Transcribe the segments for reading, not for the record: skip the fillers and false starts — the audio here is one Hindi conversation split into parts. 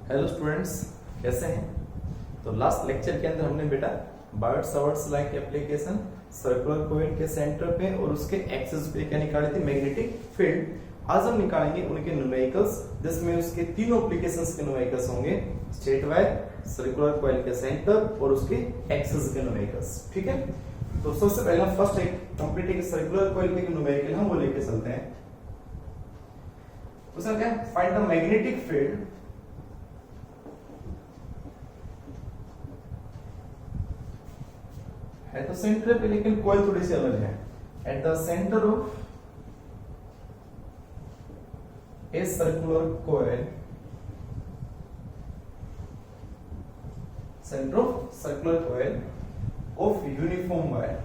हेलो स्टूडेंट्स, कैसे हैं। तो लास्ट लेक्चर के अंदर हमने बेटा Biot Savart's like application circular coil के सेंटर पे और उसके एक्सिस पे क्या निकाली थी, मैग्नेटिक फील्ड। आज हम निकालेंगे उनके न्यूमेरिकल्स, जिसमें उसके तीनों एप्लीकेशंस के न्यूमेरिकल्स होंगे, स्ट्रेट वायर, सर्कुलर कोइल के सेंटर और उसके एक्सिस के न्यूमेरिकल्स। ठीक है, तो सबसे पहले हम फर्स्ट एक कंप्लीट एक सर्कुलर कोइल के न्यूमेरिकल हम वो लेके चलते हैं। उसका क्या, फाइंड द मैग्नेटिक फील्ड है तो सेंटर पे, लेकिन कोइल थोड़ी सी अलग है। At the centre of a circular coil, centre of circular coil of uniform wire,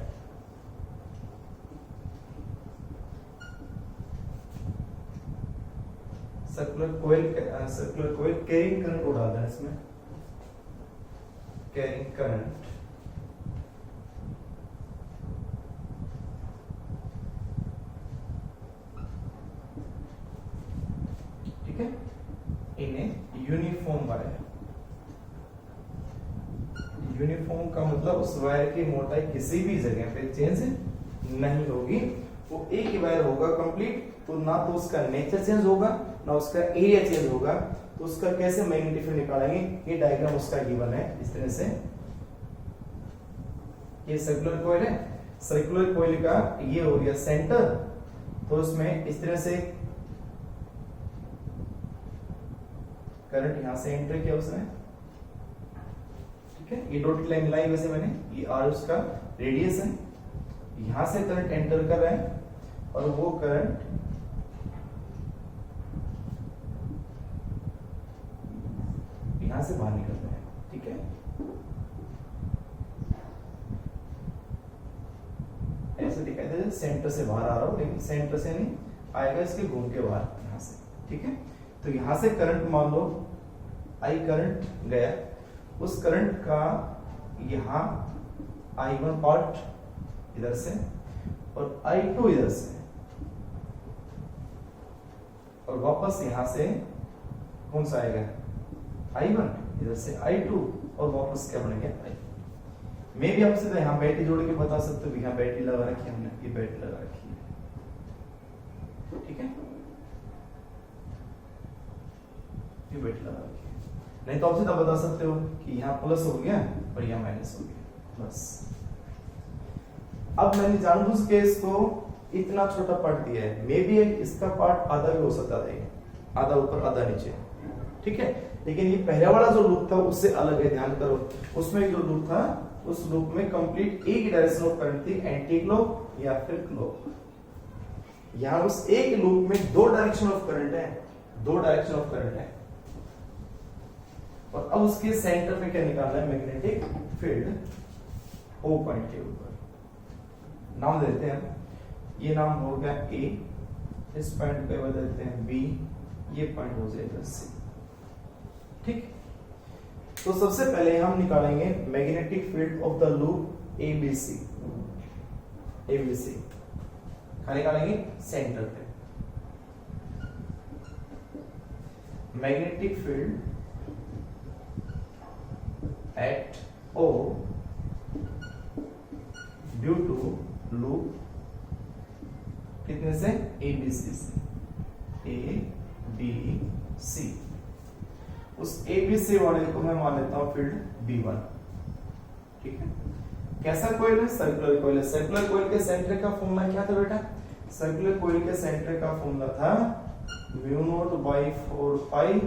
circular coil carrying current को डालते हैं इसमें, carrying current in a uniform wire. Uniform का मतलब उस वायर की मोटाई किसी भी जगह पे चेंज नहीं होगी, वो एक ही वायर होगा कंप्लीट। तो ना तो उसका नेचर चेंज होगा ना उसका एरिया चेंज होगा। तो उसका कैसे मैग्नेटिक फील्ड निकालेंगे, ये डायग्राम उसका गिवन है इस तरह से। ये सर्कुलर कोइल है, सर्कुलर कोइल का ये हो गया सेंटर। तो उसमें इस तरह से करंट यहां से एंटर किया उसने, ठीक है। ये डॉटेड लाइन मिलाई वैसे मैंने, ये आर उसका रेडियस है। यहां से करंट एंटर कर रहा है और वो करंट यहां से बाहर निकल रहा है, ठीक है। ऐसे दिखाई दे सेंटर से बाहर आ रहा हूं, लेकिन सेंटर से नहीं आएगा, इसके घूम के बाहर यहां से, ठीक है। तो यहां से करंट मान लो आई करंट गया, उस करंट का यहां I1 पार्ट इधर से और I2 इधर से, और वापस यहां से कौन सा आएगा, I1 इधर से I2 और वापस क्या बन गया I। मैं भी आपसे तो यहां बैटरी जोड़ के बता सकते हो, यहां बैटरी लगा रखी है हमने, ये बैटरी लगा रखी है, ठीक है। ये बैटरी लगा रखी है, नहीं तो आप सीधा बता सकते हो कि यहाँ प्लस हो गया और यहाँ माइनस हो गया, बस। अब मैंने जानबूझ के इसको इतना छोटा पार्ट दिया है, मे बी इसका पार्ट आधा भी हो सकता था, आधा ऊपर आधा नीचे, ठीक है। लेकिन ये पहला वाला जो लूप था उससे अलग है, ध्यान करो। उसमें जो लूप था, उस लूप में कंप्लीट एक डायरेक्शन ऑफ करंट थी, एंटी क्लॉक या फिर क्लॉक। यहाँ उस एक लूप में दो डायरेक्शन ऑफ करंट है, दो डायरेक्शन ऑफ करंट है। और अब उसके सेंटर पे क्या निकालना है, मैग्नेटिक फील्ड ओ पॉइंट के ऊपर। नाम देते हैं, ये नाम हो गया ए, इस पॉइंट पे बदलते हैं बी, ये पॉइंट हो जाएगा सी, ठीक। तो सबसे पहले हम निकालेंगे magnetic field of the loop ABC. ABC कहां निकालेंगे, सेंटर पे। Magnetic field at O due to loop कितने से, ABC से, ABC। उस ABC वाले को मैं मान लेता हूं फील्ड B1, ठीक है। कैसा कोइल है, सर्कुलर कोइल है। सर्कुलर कोइल के सेंटर का फॉर्मूला क्या था बेटा, सर्कुलर कोइल के सेंटर का फॉर्मूला था μ0/4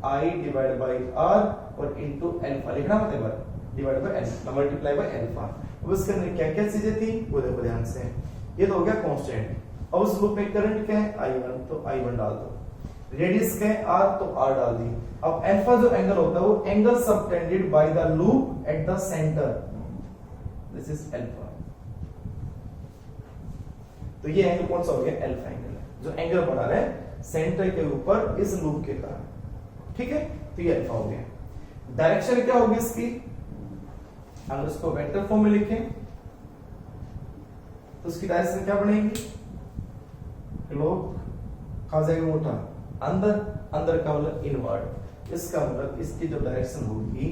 I डिवाइड बाई R और इनटू अल्फा, लिखना मतलब divide by alpha, multiply by alpha. अब उसके अंदर क्या क्या चीजें थी वो देखो ध्यान से। ये तो हो गया कांस्टेंट। अब उस लूप में करंट क्या है, I1, तो I1 डाल दो। रेडियस क्या है R, तो R डाल दी। अब अल्फा जो एंगल होता है वो angle subtended by the loop eight the centre, this is alpha. तो ये एंगल कौन सा हो गया, अल्फा एंगल है, जो एंगल बना रहा है सेंटर के ऊपर इस लूप के कारण, ठीक है। तो ये अल्फा हो गया। डायरेक्शन क्या होगी इसकी, हम इसको वेक्टर फॉर्म में लिखें तो उसकी डायरेक्शन क्या बनेगी, क्लॉक कहां जाएगा मोटा, अंदर, अंदर का मतलब इनवर्ड। इसका मतलब इसकी जो डायरेक्शन होगी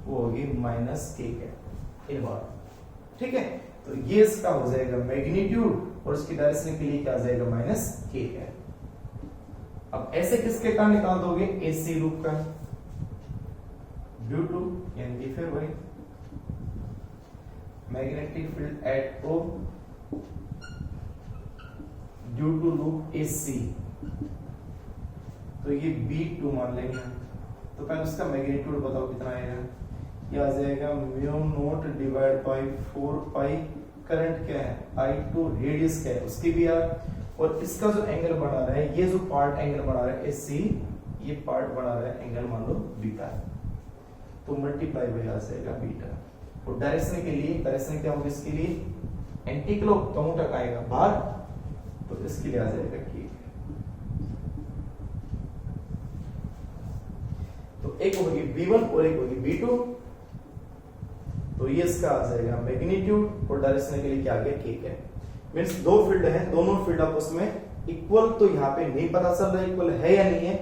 वो होगी माइनस के कैप इनवर्ड। ठीक है, तो ये इसका हो जाएगा मैग्नीट्यूड और इसकी डायरेक्शन के लिए क्या आ जाएगा माइनस के कैप। अब ऐसे किसके का निकाल दोगे, एसी लूप का, ड्यू टू यानी कि फिर वही magnetic field at O due to loop AC, तो ये B2 मान लेंगे। तो पहले उसका मैग्नीट्यूड बताओ कितना आएगा, ये आ जाएगा mu naught divide by 4 pi, current क्या है I2, रेडियस क्या है उसकी भी यार, और इसका जो एंगल बना रहा है, ये जो पार्ट एंगल बना रहा है एसी, ये पार्ट बना रहा है एंगल मान लो बीटा, तो मल्टीप्लाई बाय आ जाएगा बीटा। और डायरेक्शन के लिए डायरेक्शन क्या होगी इसके लिए एंटी क्लॉक काउंटर आएगा बाहर, तो इसके लिए आ जाएगा की। तो एक होगी B1 और एक होगी B2, तो ये इसका आ जाएगा मैग्नीट्यूड और डायरेक्शन के लिए क्या आ गया के है। मींस दो फील्ड है, दोनों फील्ड आपस में इक्वल, तो यहाँ पे नहीं पता चल रहा इक्वल है या नहीं है,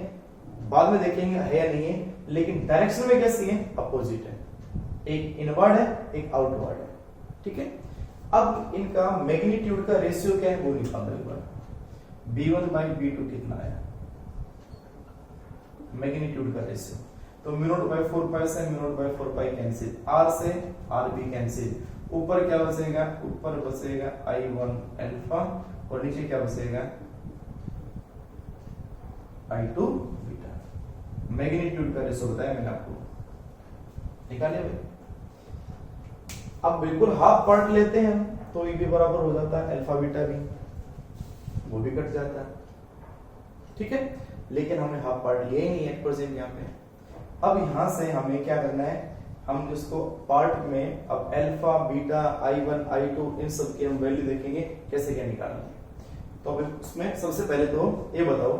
बाद में देखेंगे है या नहीं है, लेकिन डायरेक्शन में कैसी है अपोजिट है, एक इनवर्ड है एक आउटवर्ड है। ठीक है, अब इनका मैग्नीट्यूड का रेशियो क्या है वो निकाल दो एक बार। B1 बाई B2 कितना है मैग्नीट्यूड का रेशियो, तो म्यू नॉट बाई 4 पाई से mu naught by 4 pi cancel, R से R भी कैंसिल, ऊपर क्या बचेगा, ऊपर बचेगा I1 अल्फा और नीचे क्या बचेगा I2 बीटा। मैग्नीट्यूड का रेशियो बताया मैंने आपको, निकालिए भाई। अब बिल्कुल हाफ पार्ट लेते हैं तो ये भी बराबर हो जाता है अल्फा बीटा भी, वो भी कट जाता है। ठीक है, लेकिन हमने हाफ पार्ट लिया ही नहीं है प्रेजेंट यहाँ पे। अब यहां से हमें क्या करना है, हम इसको पार्ट में अब अल्फा बीटा I1 I2 इन सब की हम वैल्यू देखेंगे कैसे क्या निकालना। तो अब उसमें सबसे पहले तो ये बताओ,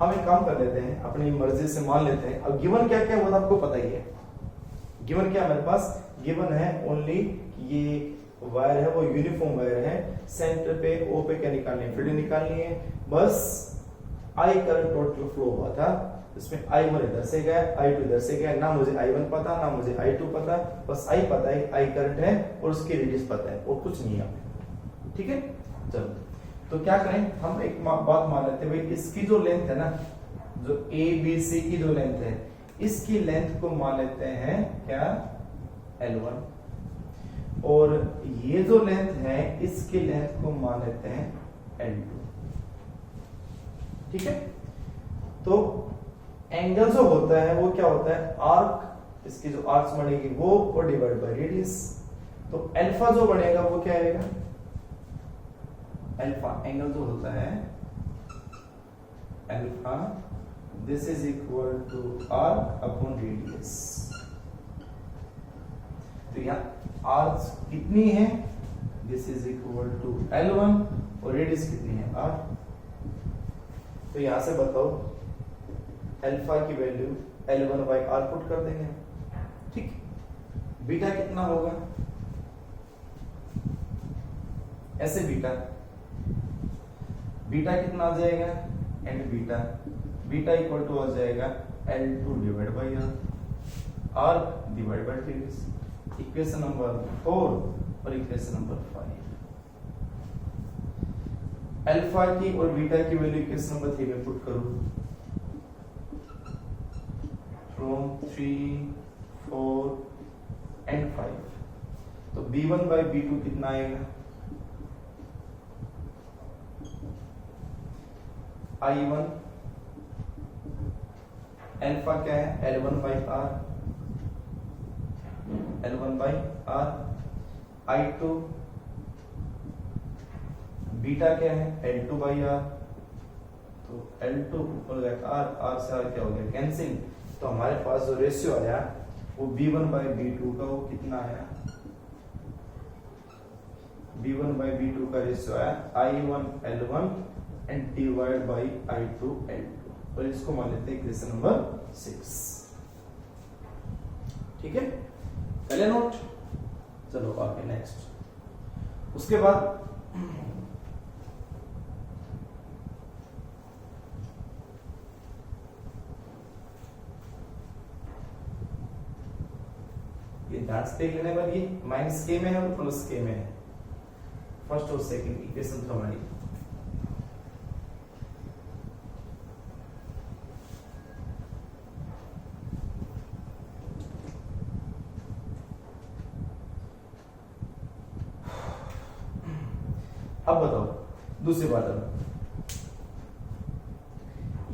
हम एक काम कर लेते हैं अपनी मर्जी से मान लेते हैं। अब गिवन क्या क्या है वो तो आपको पता ही है, गिवन क्या हमारे पास गिवन है ओनली ये वायर है वो यूनिफॉर्म वायर है, सेंटर पे ओ पे क्या निकालनी है फील्ड निकालनी है, बस I करंट टोटल फ्लो हुआ था, इसमें I1 इधर से गया I2 इधर से गया, ना मुझे I1 पता ना मुझे I2 पता, बस I पता है I करंट है और उसकी रेडियस पता है और कुछ नहीं है। ठीक है, चलो तो क्या करें, हम एक बात मान लेते हैं भाई, इसकी जो लेंथ है ना, जो ABC की जो लेंथ है, इसकी लेंथ को मान लेते हैं क्या L1, और ये जो लेंथ है इसकी लेंथ को मान लेते हैं L2। ठीक है, तो एंगल जो होता है वो क्या होता है आर्क, इसकी जो आर्क्स बनेगी वो और डिवाइड बाय रेडियस, तो अल्फा जो बनेगा वो क्या आएगा, अल्फा एंगल जो होता है alpha this is equal to arc upon radius. तो यहाँ आर्क कितनी है, this is equal to L1 और रेडियस कितनी है R। तो यहां से बताओ अल्फा की value L1 by R put कर देंगे। ठीक, बीटा कितना होगा, ऐसे बीटा कितना आ जाएगा एंड बीटा इक्वल टू आ जाएगा L2 divide by R divide by radius. Equation number 4 और इक्वेशन नंबर 5, अल्फा की और बीटा की वैल्यू इक्वेशन नंबर 3 में पुट करो, फ्रॉम 3, 4 एंड 5, तो B1 बाई B2 कितना आएगा, I1 अल्फा क्या है L1 by R, L1 by R, I2 beta क्या है L2 बाई R, तो L2 R से R क्या हो गया कैंसिल, तो हमारे पास जो रेशियो आया वो B1 बाई B2 का वो कितना आया, B1 बाई B2 का रेशियो आया I1 L1 and divide by I2 L2, और इसको मान लेते हैं इक्वेशन नंबर 6। ठीक है, पहले नोट, चलो आगे नेक्स्ट। उसके बाद ध्यान से देख लेने पर ये माइनस के में है और प्लस के में है, फर्स्ट और सेकंड इक्वेशन तो हमारी। अब बताओ दूसरी बात है,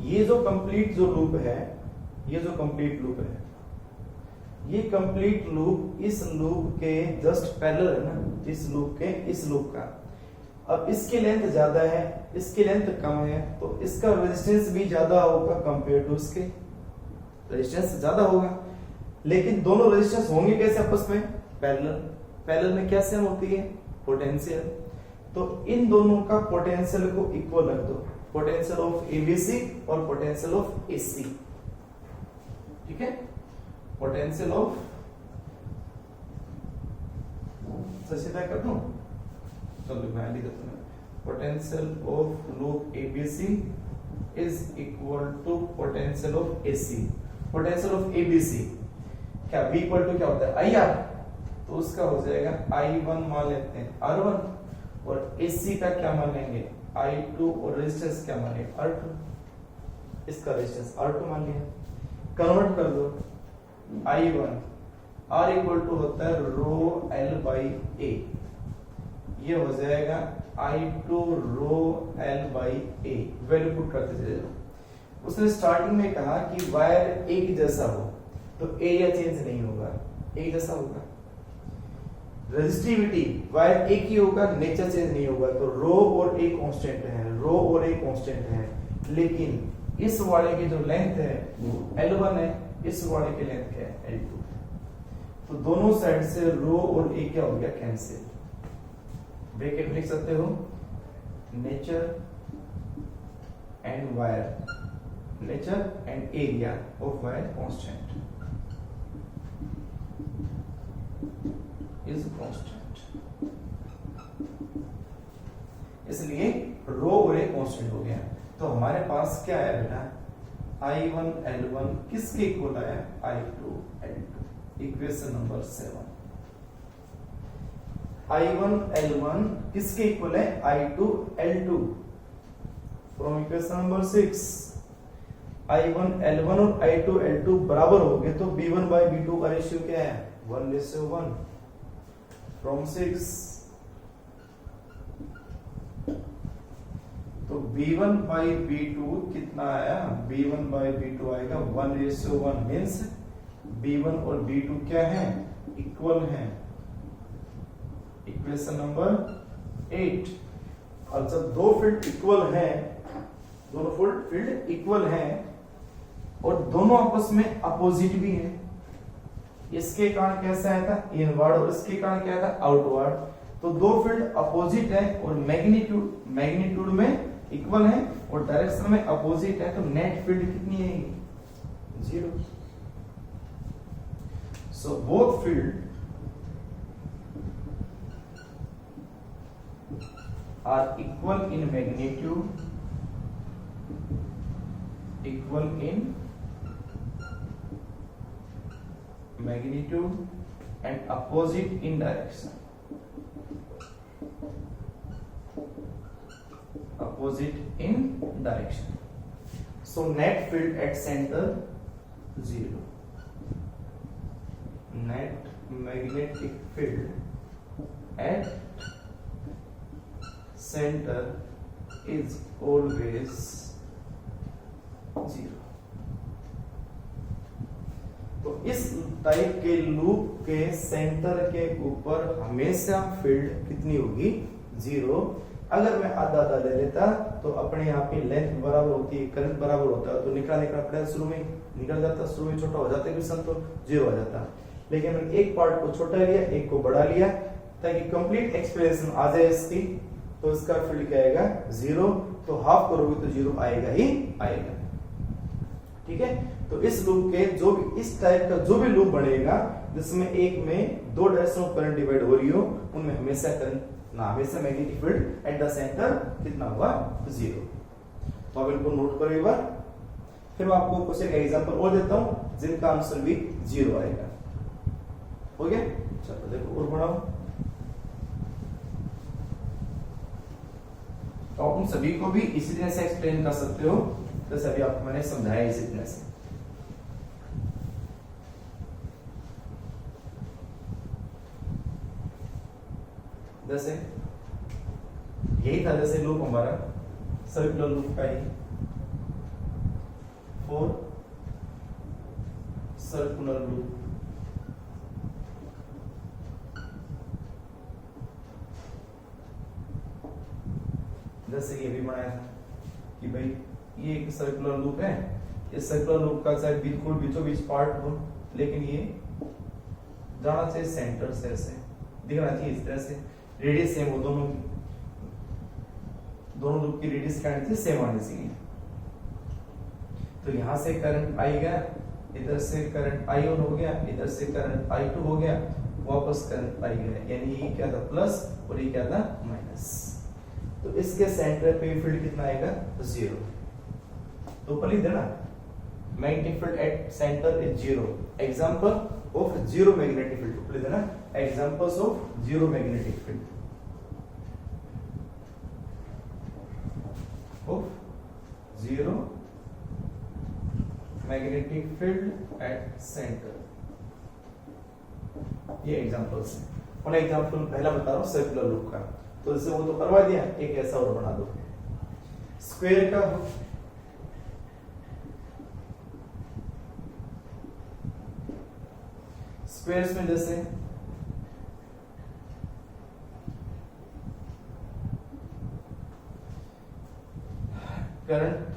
ये जो कंप्लीट जो लूप है, ये जो कंप्लीट लूप है, ये कंप्लीट लूप इस लूप के जस्ट पैरेलल है ना, इस लूप के इस लूप का। अब इसकी लेंथ ज्यादा है, इसकी लेंथ कम है, तो इसका रेजिस्टेंस भी ज्यादा होगा कंपेयर टू इसके, रेजिस्टेंस ज्यादा होगा। लेकिन दोनों रेजिस्टेंस होंगे कैसे आपस में? पैरेलल। पैरेलल में क्या सेम होती है? पोटेंशियल। तो इन दोनों का पोटेंशियल को इक्वल रख दो, पोटेंशियल ऑफ एबीसी और पोटेंशियल ऑफ एसी। ठीक है, पोटेंशियल ऑफ, सीधा कर दूं, चलो मैं लिख देता हूं, potential of loop ABC is equal to potential of AC. Potential of ABC क्या बी इक्वल टू क्या होता है? आई आर, तो उसका हो जाएगा I1 मान लेते हैं R1, और AC का क्या मान लेंगे? I2, और रेजिस्टेंस क्या मान लेंगे? R2। इसका रेजिस्टेंस R2 मान लिया, कन्वर्ट कर दो I1 R इक्वल टू होता है रो L बाई A, ये हो जाएगा I2 rho L by A। Value put करते चले जाओ। उसने स्टार्टिंग में कहा कि वायर एक जैसा हो, तो एरिया चेंज नहीं होगा, एक जैसा होगा। रेजिस्टिविटी वायर एक ही होगा, नेचर चेंज नहीं होगा, तो रो और ए कांस्टेंट है, रो और ए कांस्टेंट है। लेकिन इस वाले की जो लेंथ है वो L1 है, इस वाले की लेंथ क्या है? L2। तो दोनों साइड से रो और ए क्या हो गया? कैंसिल। ब्रैकेट लिख सकते हो, nature and wire, nature and area of wire constant is constant, इसलिए रो और ए कांस्टेंट हो गया। तो हमारे पास क्या है बेटा? I1 L1 किसके इक्वल आया? I2 L2। Equation number 7। I1 L1 किसके इक्वल है? I2 L2। From equation number 6 I1 L1 और I2 L2 बराबर हो गए, तो B1 by B2 का रेशियो क्या है? 1:1। फ्रॉम 6 तो B1 by B2 कितना आया? B1 by B2 आएगा 1:1, मीन्स B1 और B2 क्या है? इक्वल हैं। Equation number 8। और जब दो फील्ड इक्वल हैं, दोनों फील्ड इक्वल हैं और दोनों आपस में अपोजिट भी हैं, इसके कारण कैसा आया था? इनवर्ड, और इसके कारण क्या था? आउटवर्ड। तो दो फील्ड अपोजिट है और मैग्नीट्यूड में इक्वल है और डायरेक्शन में अपोजिट है, तो नेट फील्ड कितनी है? 0। So both field are equal in magnitude, equal in magnitude and opposite in direction, opposite in direction. So net field at center 0, net magnetic field at center is always 0। तो इस टाइप के लूप के सेंटर के ऊपर हमेशा फील्ड कितनी होगी? 0। अगर मैं आधा आधा ले लेता तो अपने आप ही लेंथ बराबर होती है, करंट बराबर होता है, तो निकलना पड़ेगा, शुरू में निकल जाता, शुरू में छोटा हो जाता है, तो 0 हो जाता। लेकिन मैंने एक पार्ट को छोटा लिया, एक को बड़ा लिया, ताकि कंप्लीट एक्सप्रेशन आ जाए इसकी, तो इसका फील्ड क्या आएगा? 0। तो हाफ करोगे तो 0 आएगा ही आएगा। ठीक है, तो इस लूप के जो भी इस टाइप का जो भी लूप बनेगा जिसमें एक में दो डायरेक्शन ऑफ करंट डिवाइड हो रही हो, उनमें हमेशा करंट ना हमेशा magnetic field eight the centre कितना हुआ? 0। तो अब इनको नोट करो एक बार, फिर मैं आपको कुछ एक एग्जांपल और देता हूं जिनका आंसर भी 0 आएगा। हो गया। चलो देखो और बढ़ाओ। तो उन सभी को भी इसी तरह से एक्सप्लेन कर सकते हो जैसे अभी आपको मैंने समझाया इसी तरह से। जैसे यही था जैसे लूप हमारा सर्कुलर लूप का ही फोर सर्कुलर लूप, जैसे ये भी बनाया था कि भाई ये एक सर्कुलर लूप है, इस सर्कुलर लूप का चाहे बिल्कुल बीचों बीच पार्ट हो, लेकिन ये जाना चाहिए सेंटर से, ऐसे दिखना चाहिए इस तरह से, रेडियस सेम हो, दोनों लूप की रेडियस क्या आनी चाहिए, सेम आनी चाहिए। तो यहां से करंट आई गया, इधर से करंट आई ऑन हो गया, इधर से करंट आई टू हो गया, वापस करंट आई गया, यानी ये क्या था प्लस और ये क्या था माइनस। तो इसके सेंटर पे फील्ड कितना आएगा, जीरो। तो ऊपर लिख देना magnetic field at centre is zero, example of zero magnetic field, ऊपर लिख देना examples of zero magnetic field, of zero magnetic field at centre. ये एग्जांपल्स हैं। और एग्जांपल पहला बता रहा हूं सर्कुलर लूप का, तो इससे वो तो करवा दिया, एक ऐसा और बना दो स्क्वायर का। स्क्वायर्स में जैसे करंट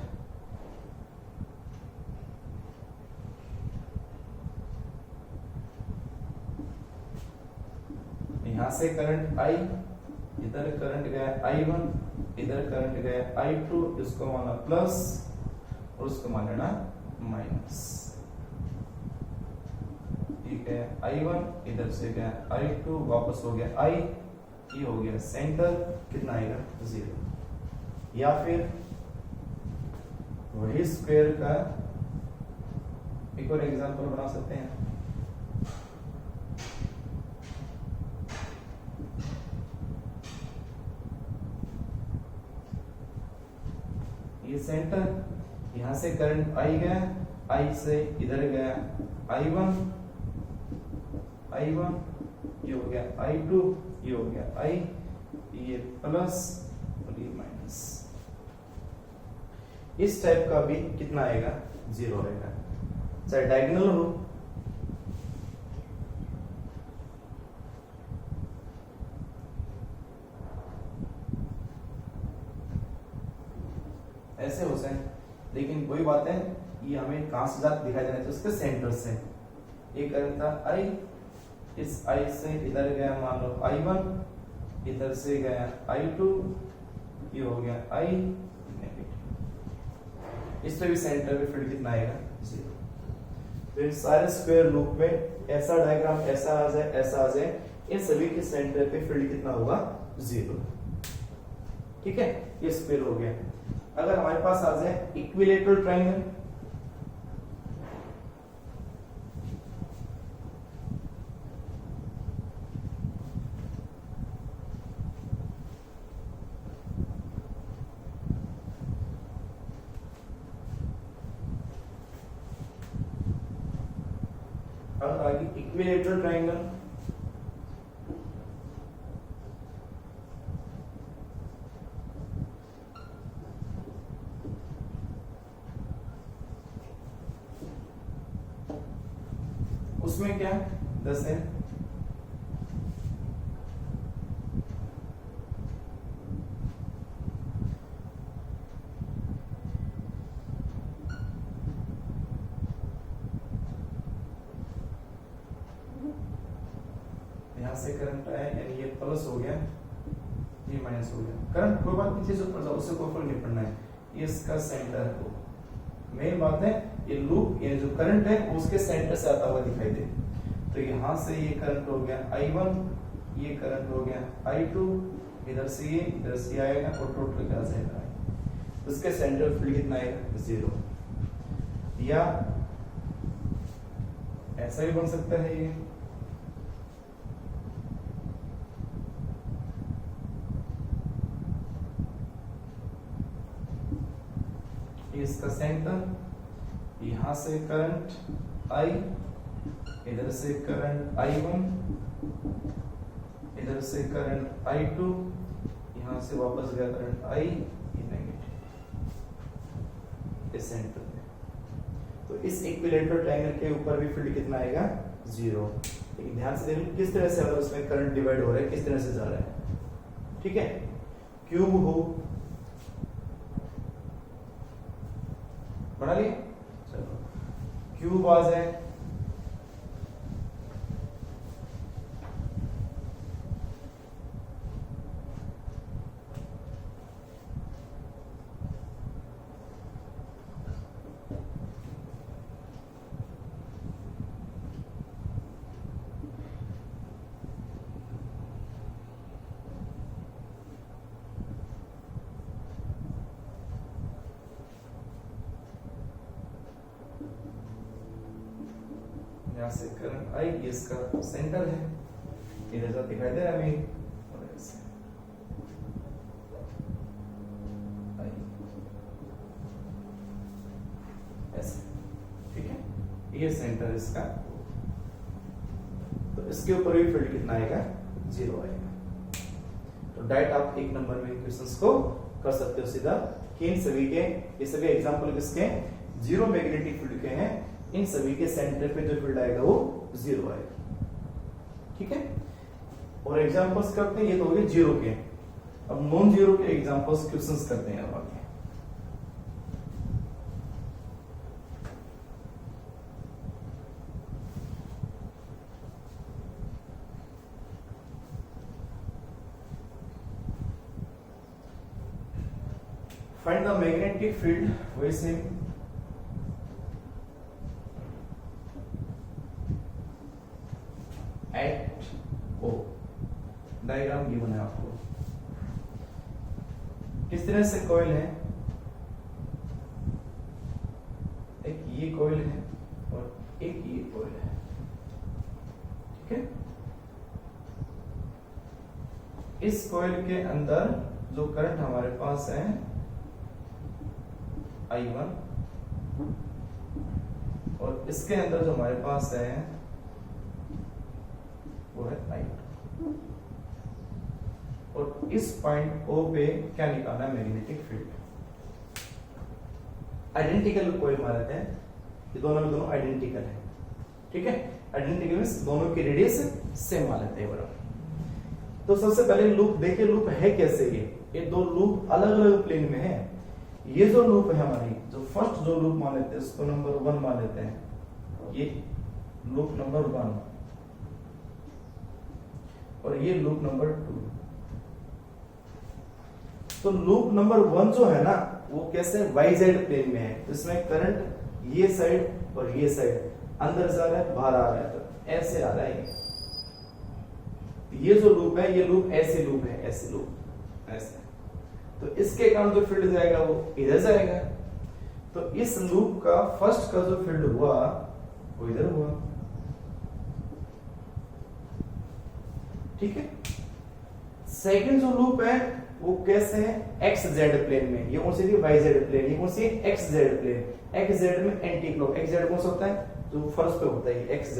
यहां से करंट आई, इधर करंट गया I1, इधर करंट गया I2, इसको माना प्लस और उसको मान लेना माइनस। ठीक है, I1 इधर से गया I2, वापस हो गया I, ये हो गया सेंटर, कितना आएगा जीरो। या फिर वही स्क्वायर का एक और एग्जांपल बना सकते हैं। ये सेंटर, यहां से करंट आई गया, आई से इधर गया I1, ये हो गया I2, ये हो गया I, ये प्लस और ये माइनस। इस टाइप का भी कितना आएगा, जीरो आएगा, चाहे डायगोनल हो। ऐसे हो जाए, लेकिन वही बात है, ये हमें कहां से दिखाई देना चाहिए, उसके सेंटर से। ये करंट था I, इस I से इधर गया मान लो I1, इधर से गया I2, ये हो गया I नेगेटिव। इस पे भी सेंटर पे फील्ड कितना आएगा, जीरो। फिर सारे स्क्वायर लूप में ऐसा डायग्राम ऐसा आ जाए, ऐसा आ जाए, इन सभी के सेंटर पे फील्ड कितना होगा, जीरो। ठीक है, ये स्क्वायर हो गया। अगर हमारे पास आ जाए इक्विलेटरल ट्रायंगल, अगर आगे इक्विलेटरल ट्रायंगल, उसमें क्या जैसे यहां से करंट आया, यानी ये प्लस हो गया, ये माइनस हो गया। करंट कोई बात पीछे से ऊपर जाओ, उससे कोई फर्क नहीं पड़ना है, ये इसका सेंटर है। मेन बात है ये लूप, ये जो करंट है उसके सेंटर से आता हुआ दिखाई दे। तो यहां से ये करंट हो गया I1, ये करंट हो गया I2, इधर से ये इधर से आएगा और टोटल क्या जाएगा, उसके सेंटर फील्ड कितना आएगा, जीरो। या ऐसा भी बन सकता है, ये ये इसका सेंटर, यहां से करंट I, इधर से करंट I1, इधर से करंट I2, यहां से वापस गया करंट I, ये नेगेटिव इस सेंटर में। तो इस इक्विलेटरल ट्रायंगल के ऊपर भी फील्ड कितना आएगा? 0। लेकिन ध्यान से देखो किस तरह से अगर उसमें करंट डिवाइड हो रहा है, किस तरह से जा रहा है। ठीक है, क्यूब हो, बना लिया, चलो क्यूब आ जाए, यहाँ से करंट आई, ये इसका सेंटर है, इधर से दिखाई दे रहा है हमें, और ऐसे आई, ऐसे। ठीक है, ये सेंटर इसका, तो इसके ऊपर भी फील्ड कितना आएगा? 0 आएगा। तो डायरेक्ट आप एक नंबर में क्वेश्चंस को कर सकते हो सीधा कि इन सभी के, ये सभी एग्जांपल किसके? जीरो मैग्नेटिक फील्ड के हैं। इन सभी के सेंटर पे जो फील्ड आएगा वो 0 आएगा। ठीक है, और एग्जांपल्स करते हैं, ये तो हो गए जीरो के। अब नॉन जीरो के एग्जांपल्स क्वेश्चंस करते हैं अब आगे। Find the magnetic field, वही same, at O। Diagram given है आपको। किस तरह से कॉइल है, एक ये कॉइल है और एक ये कॉइल है। ठीक है, इस कॉइल के अंदर जो करंट हमारे पास है I1, और इसके अंदर जो हमारे पास है वो है I2। और इस पॉइंट O पे क्या निकालना है? Magnetic field. आइडेंटिकल कोई मान लेते हैं, ये दोनों में दोनों आइडेंटिकल है। ठीक है, आइडेंटिकल मींस दोनों की रेडियस सेम मान लेते हैं बराबर। तो सबसे पहले लूप देखिए, लूप है कैसे? ये दो लूप अलग अलग प्लेन में है। ये जो लूप है हमारी, जो फर्स्ट जो लूप मान लेते हैं उसको नंबर 1 मान लेते हैं, ये लूप नंबर 1, और ये लूप नंबर 2। तो लूप नंबर 1 जो है ना, वो कैसे? YZ प्लेन में है। इसमें करंट ये साइड और ये साइड अंदर जा रहा है, बाहर आ रहा है, तो ऐसे आ रहा है। ये जो लूप है, ये लूप ऐसे लूप है, ऐसे लूप ऐसे। तो इसके कारण जो फील्ड जाएगा वो इधर जाएगा। तो इस लूप का फर्स्ट का जो फील्ड हुआ वो इधर हुआ। ठीक है, सेकंड जो लूप है वो कैसे है? XZ प्लेन में। ये कौन सी थी? YZ plane. ये कौन सी? XZ plane. XZ में एंटी क्लॉक। XZ कौन सा होता है? जो फर्स्ट पे होता है XZ।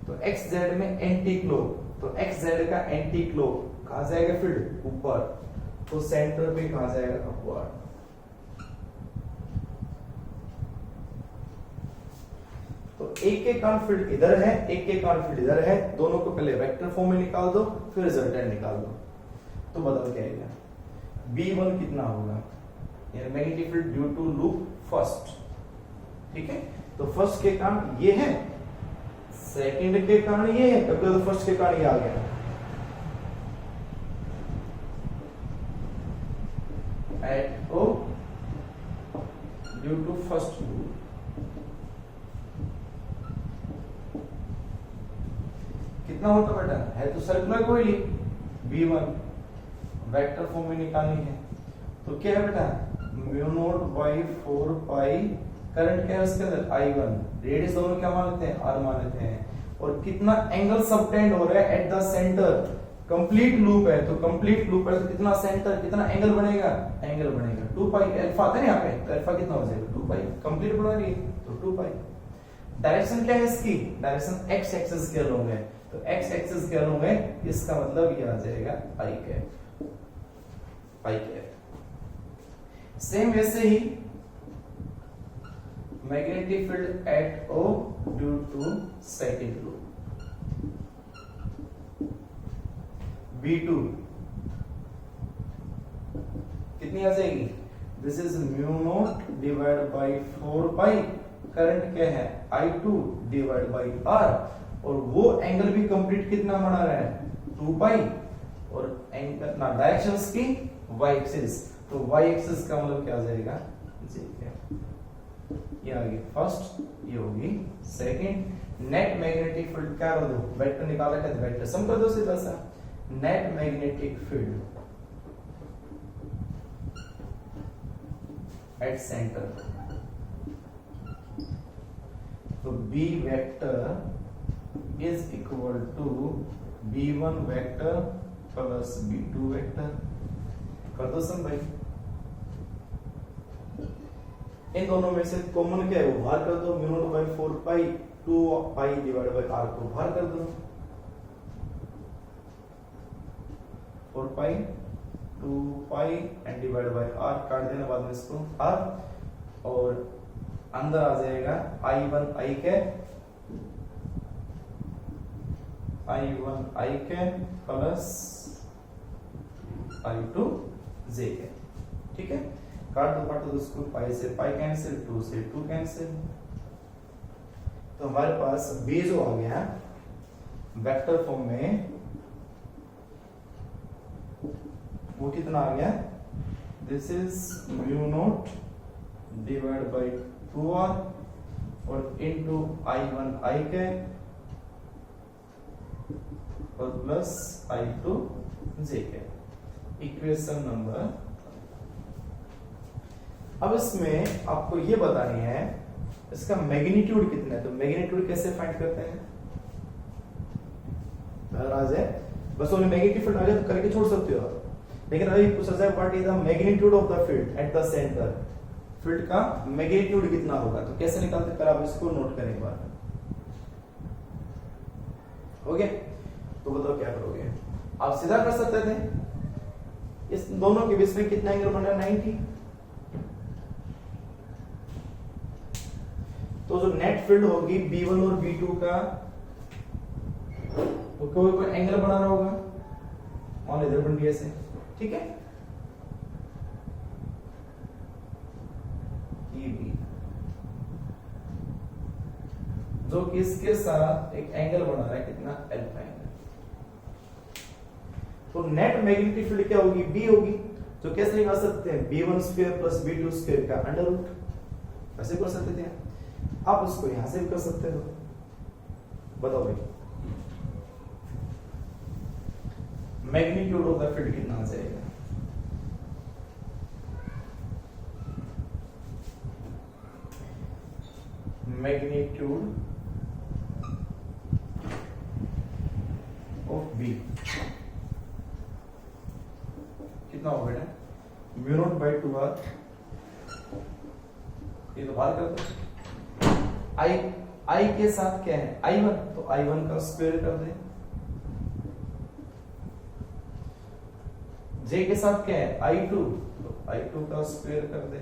तो XZ में एंटी क्लॉक, तो XZ का एंटी क्लॉक कहां जाएगा? फील्ड ऊपर। तो सेंटर पे कहां जाएगा? अपवर्ड। तो एक के कारण फील्ड इधर है, एक के कारण फील्ड इधर है। दोनों को पहले वेक्टर फॉर्म में निकाल दो, फिर रिजल्टेंट निकाल दो, तो बदल क्या आएगा? B1 कितना होगा? यानी magnetic field due to loop first. ठीक है, तो फर्स्ट के कारण ये है, सेकंड के कारण ये है, कभी तो फर्स्ट के कारण ये आ गया। At O due to first loop. कितना होता बेटा? है तो सर्कुलर कोई B1, वेक्टर फॉर्म में निकालनी है। तो क्या है बेटा? μ0/4 पाई। करंट क्या है उसके अंदर? I1। रेडियस दोनों क्या मान लेते हैं? R मान लेते हैं। और कितना एंगल सबटेंड हो रहा है at the centre? Complete loop है तो कंप्लीट लूप है तो कितना सेंटर कितना एंगल बनेगा, एंगल बनेगा 2 पाई अल्फा था ना यहाँ पे, तो अल्फा कितना हो जाएगा 2 पाई, कंप्लीट बना रही है तो 2 पाई। डायरेक्शन क्या है इसकी, डायरेक्शन एक्स एक्सिस के अलोंग है, तो एक्स एक्सिस के अलोंग है, इसका मतलब ये आ जाएगा I cap, I cap. Same वैसे ही magnetic field at O due to second loop B2 कितनी आ जाएगी, this is mu naught divide by 4 pi, current क्या है I2 डिवाइड बाई R, और वो एंगल भी कंप्लीट कितना बना रहा है 2 पाई, और एंगल ना डायरेक्शंस की y एक्सिस, तो y एक्सिस का मतलब क्या आ जाएगा ये आ गई फर्स्ट, ये होगी सेकंड। नेट मैग्नेटिक फील्ड क्या कर दो, वेक्टर निकाल रखा है वेक्टर सम कर दो सीधा सा, net magnetic field at centre, तो B vector is equal to B1 vector plus B2 vector, कर दो सम भाई। इन दोनों में से कॉमन क्या है वो बाहर कर दो, mu naught by 4 pi 2 pi divide by r को बाहर कर दो, 4 pi 2 pi and divide by r, काट देना बाद में इसको r, और अंदर आ जाएगा I1 I के प्लस I2 J के, ठीक है। काट दो काट दो उसको, पाई से पाई कैंसिल, 2 से 2 कैंसिल, तो हमारे पास B जो आ गया वेक्टर फॉर्म में वो कितना आ गया, this is mu naught divide by 2r और इनटू I1 I के और प्लस I2 J के, इक्वेशन नंबर। अब इसमें आपको ये बतानी है इसका मैग्नीट्यूड कितना है, तो मैग्नीट्यूड कैसे फाइंड करते हैं, अगर आ जाए बस उन्हें मैग्नेटिक फील्ड आ जाए तो करके छोड़ सकते हो आप, लेकिन अभी पूछा जाए what is the magnitude of the field at the centre, field का मैग्नीट्यूड कितना होगा, तो कैसे निकालते हैं, आप इसको नोट करें एक बार, हो गया। तो बताओ क्या करोगे, आप सीधा कर सकते थे, इस दोनों के बीच में कितना एंगल बन रहा है 90, तो जो नेट फील्ड होगी B1 और B2 का वो कोई एंगल बना रहा होगा, मान इधर बन गया ऐसे, ठीक है, ये भी जो किसके साथ एक एंगल बना रहा है कितना अल्फा एंगल, तो नेट मैग्नेटिक फील्ड क्या होगी B होगी, जो कैसे निकाल सकते हैं B1 square plus B2 square का अंडर रूट, ऐसे कर सकते थे आप, उसको यहां से भी कर सकते हो, बताओ भाई मैग्नीट्यूड ऑफ द फील्ड कितना आ जाएगा, मैग्नीट्यूड ऑफ B कितना होगा बेटा, म्यू नॉट बाई 2r, ये तो बाहर कर दो, I के साथ क्या है I1, तो I1 का स्क्वायर कर दे, J के साथ क्या है I2, तो I2 का स्क्वायर कर दे,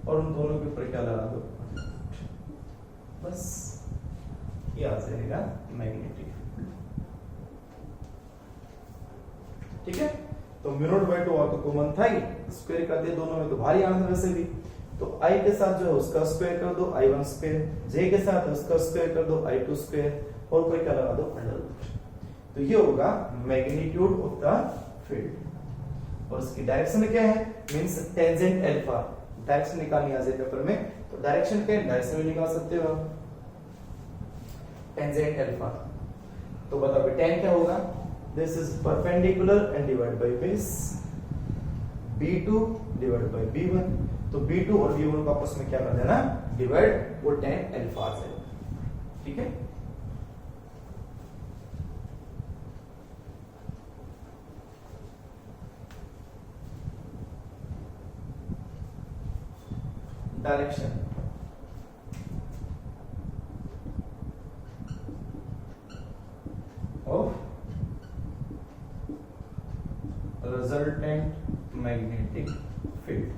और उन दोनों के ऊपर क्या लगा दो, बस ये आ जाएगा मैग्नेटिक फील्ड, ठीक है। तो म्यू नॉट बाई 2r तो कॉमन था ही, स्क्वायर कर दे दोनों में, तो भारी आना था वैसे भी, तो I के साथ जो है उसका स्क्वायर कर दो I1 स्क्वायर, J के साथ उसका स्क्वायर कर दो I2 स्क्वायर, और कोई क्या लगा दो अंडर रूट, तो ये होगा मैग्नीट्यूड ऑफ द फील्ड। और उसकी डायरेक्शन क्या है, मींस टेंजेंट अल्फा, डायरेक्शन निकालनी आ जाए पेपर में, तो डायरेक्शन क्या है, डायरेक्शन भी निकाल सकते हो आप, टेंजेंट अल्फा, तो बताओ tan क्या होगा, this is perpendicular and divide by base, B2 divide by B1, तो B2 और B1 को आपस में क्या कर देना डिवाइड, वो tan अल्फा आ जाएगा, ठीक है। Direction of resultant magnetic field,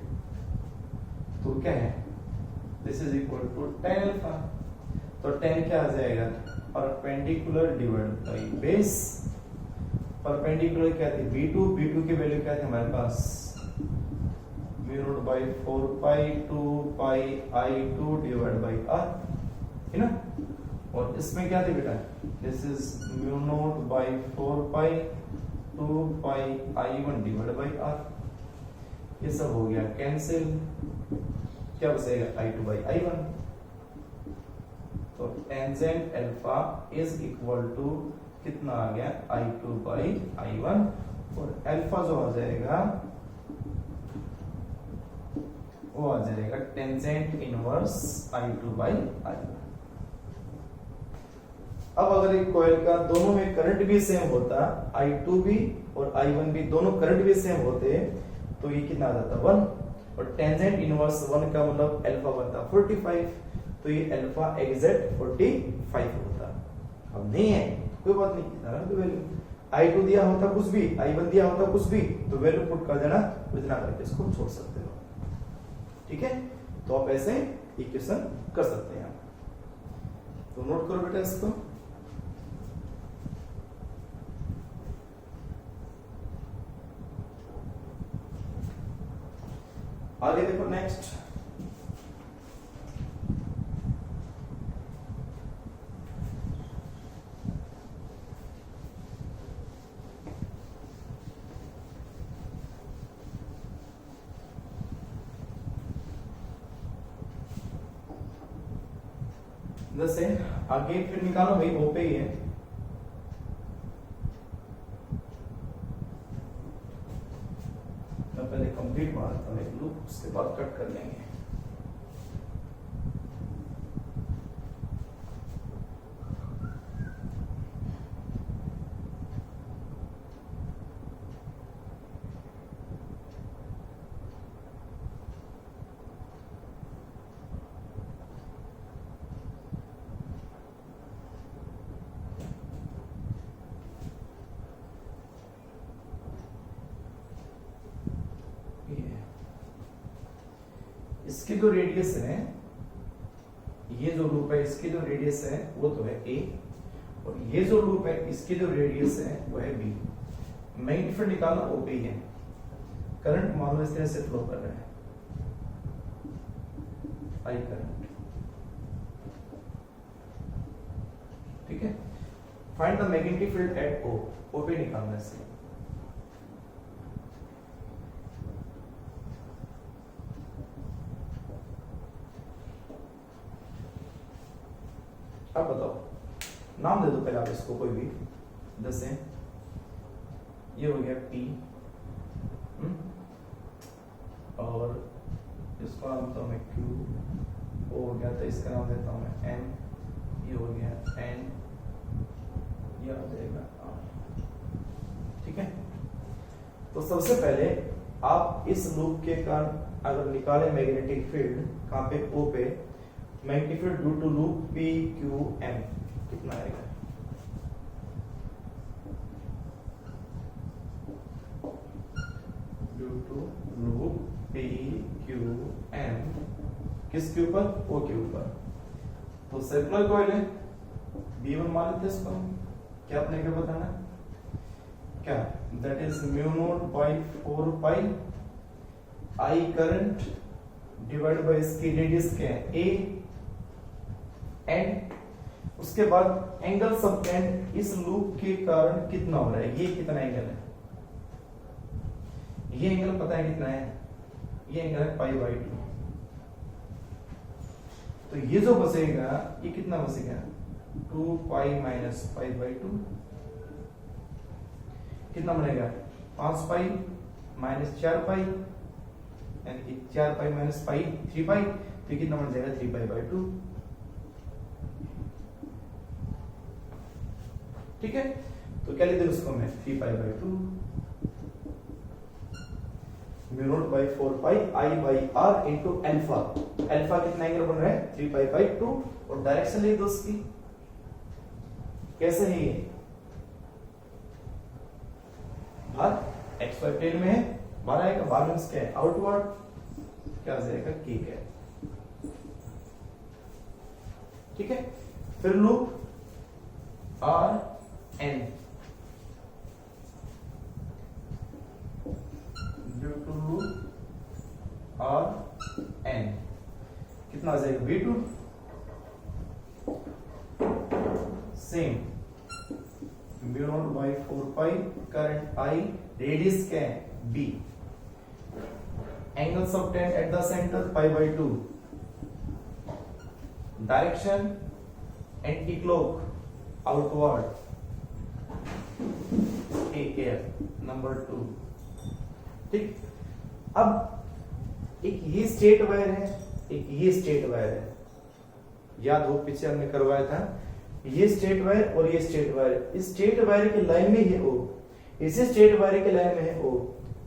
तो क्या है, this is equal to tan alpha. तो tan क्या आ जाएगा, perpendicular divide by base. Perpendicular क्या थी, b2, b2 की वैल्यू क्या थी हमारे पास, mu naught by 4 pi 2 pi i2 divide by r, है ना। और इसमें क्या थी बेटा, this is mu naught by 4 pi 2 pi i1 divide by r। ये सब हो गया कैंसिल, क्या बचेगा i2 बाई i1। तो tangent alpha is equal to कितना आ गया, i2 बाई i1, और अल्फा जो आ जाएगा वो आ जाएगा tangent inverse i2 by i1। अब अगर एक कॉइल का दोनों में करंट भी सेम होता, i2 भी और i1 भी दोनों करंट भी सेम होते, तो ये कितना आ जाता 1, और टेंजेंट इनवर्स 1 का मतलब अल्फा बनता 45, तो ये अल्फा एग्जैक्ट 45 होता। अब नहीं है कोई बात नहीं, तो वैल्यू i2 दिया होता कुछ भी, i1 दिया होता कुछ भी, तो वैल्यू पुट कर देना, इतना करके इसको छोड़ सकते हो, ठीक है। तो आप ऐसे इक्वेशन कर सकते हैं, तो नोट करो बेटा इसको। आगे देखो नेक्स्ट, जैसे आगे फिर निकालो भाई, ओ पे ही है, मैं पहले कंप्लीट मारता हूँ एक लूप, उसके बाद कट कर लेंगे। इसकी जो रेडियस है, ये जो लूप है इसकी जो रेडियस है वो तो है a, और ये जो लूप है इसकी जो रेडियस है वो है b। मैग्नीफायर निकालना ओ पे ही है, करंट मान लो इस तरह से फ्लो कर रहा है, I करंट, ठीक है। Find the magnetic field at O, O पे निकालना है। अब बताओ, नाम दे दो पहले आप इसको कोई भी, जैसे ये हो गया P, और इसको नाम देता हूं मैं Q, वो हो गया, तो इसका नाम देता हूं मैं M, ये हो गया N, ये हो जाएगा R, ठीक है। तो सबसे पहले आप इस लूप के कारण अगर निकाले मैग्नेटिक फील्ड, कहां पे, O पे, magnetic field due to loop P Q M कितना आएगा, due to loop P Q M किसके ऊपर, O के ऊपर। तो सर्कुलर कॉइल है, B1 मान लेते इसको, क्या अपने क्या बताना, क्या, that is mu naught by 4 pi I current divide by इसकी रेडियस क्या है A, एंड उसके बाद एंगल सब एंड इस लूप के कारण कितना हो रहा है, ये कितना एंगल है, ये एंगल पता है कितना है, ये एंगल है पाई बाई 2। तो ये जो बचेगा ये कितना बचेगा, 2 पाई माइनस पाई बाई 2, कितना बनेगा 5 पाई माइनस 4 पाई, यानी कि 4 पाई माइनस पाई 3 पाई, तो कितना बन जाएगा 3 पाई बाई 2, ठीक है। तो क्या लिख दे उसको मैं 3 pi by 2, mu naught by 4 pi I by R into alpha. Alpha कितना एंगल बन रहा है 3 पाई बाई 2 और डायरेक्शन लिख दो उसकी। कैसे है ये बाहर एक्स वाई प्लेन में है, बाहर आएगा, बाहर मींस क्या है आउटवर्ड, क्या आ जाएगा की है। ठीक है, फिर loop R N due to loop R N कितना आ जाएगा V2 same mu naught by 4 pi current I radius क्या है B angle subtended at the centre pi by 2 direction anti clock outward number 2। ठीक, अब एक ये स्टेट वायर है, एक ये स्टेट वायर है, याद हो पीछे हमने करवाया था, ये स्टेट वायर और ये स्टेट वायर, इस स्टेट वायर की लाइन में है O, इसी स्टेट वायर के लाइन में है O।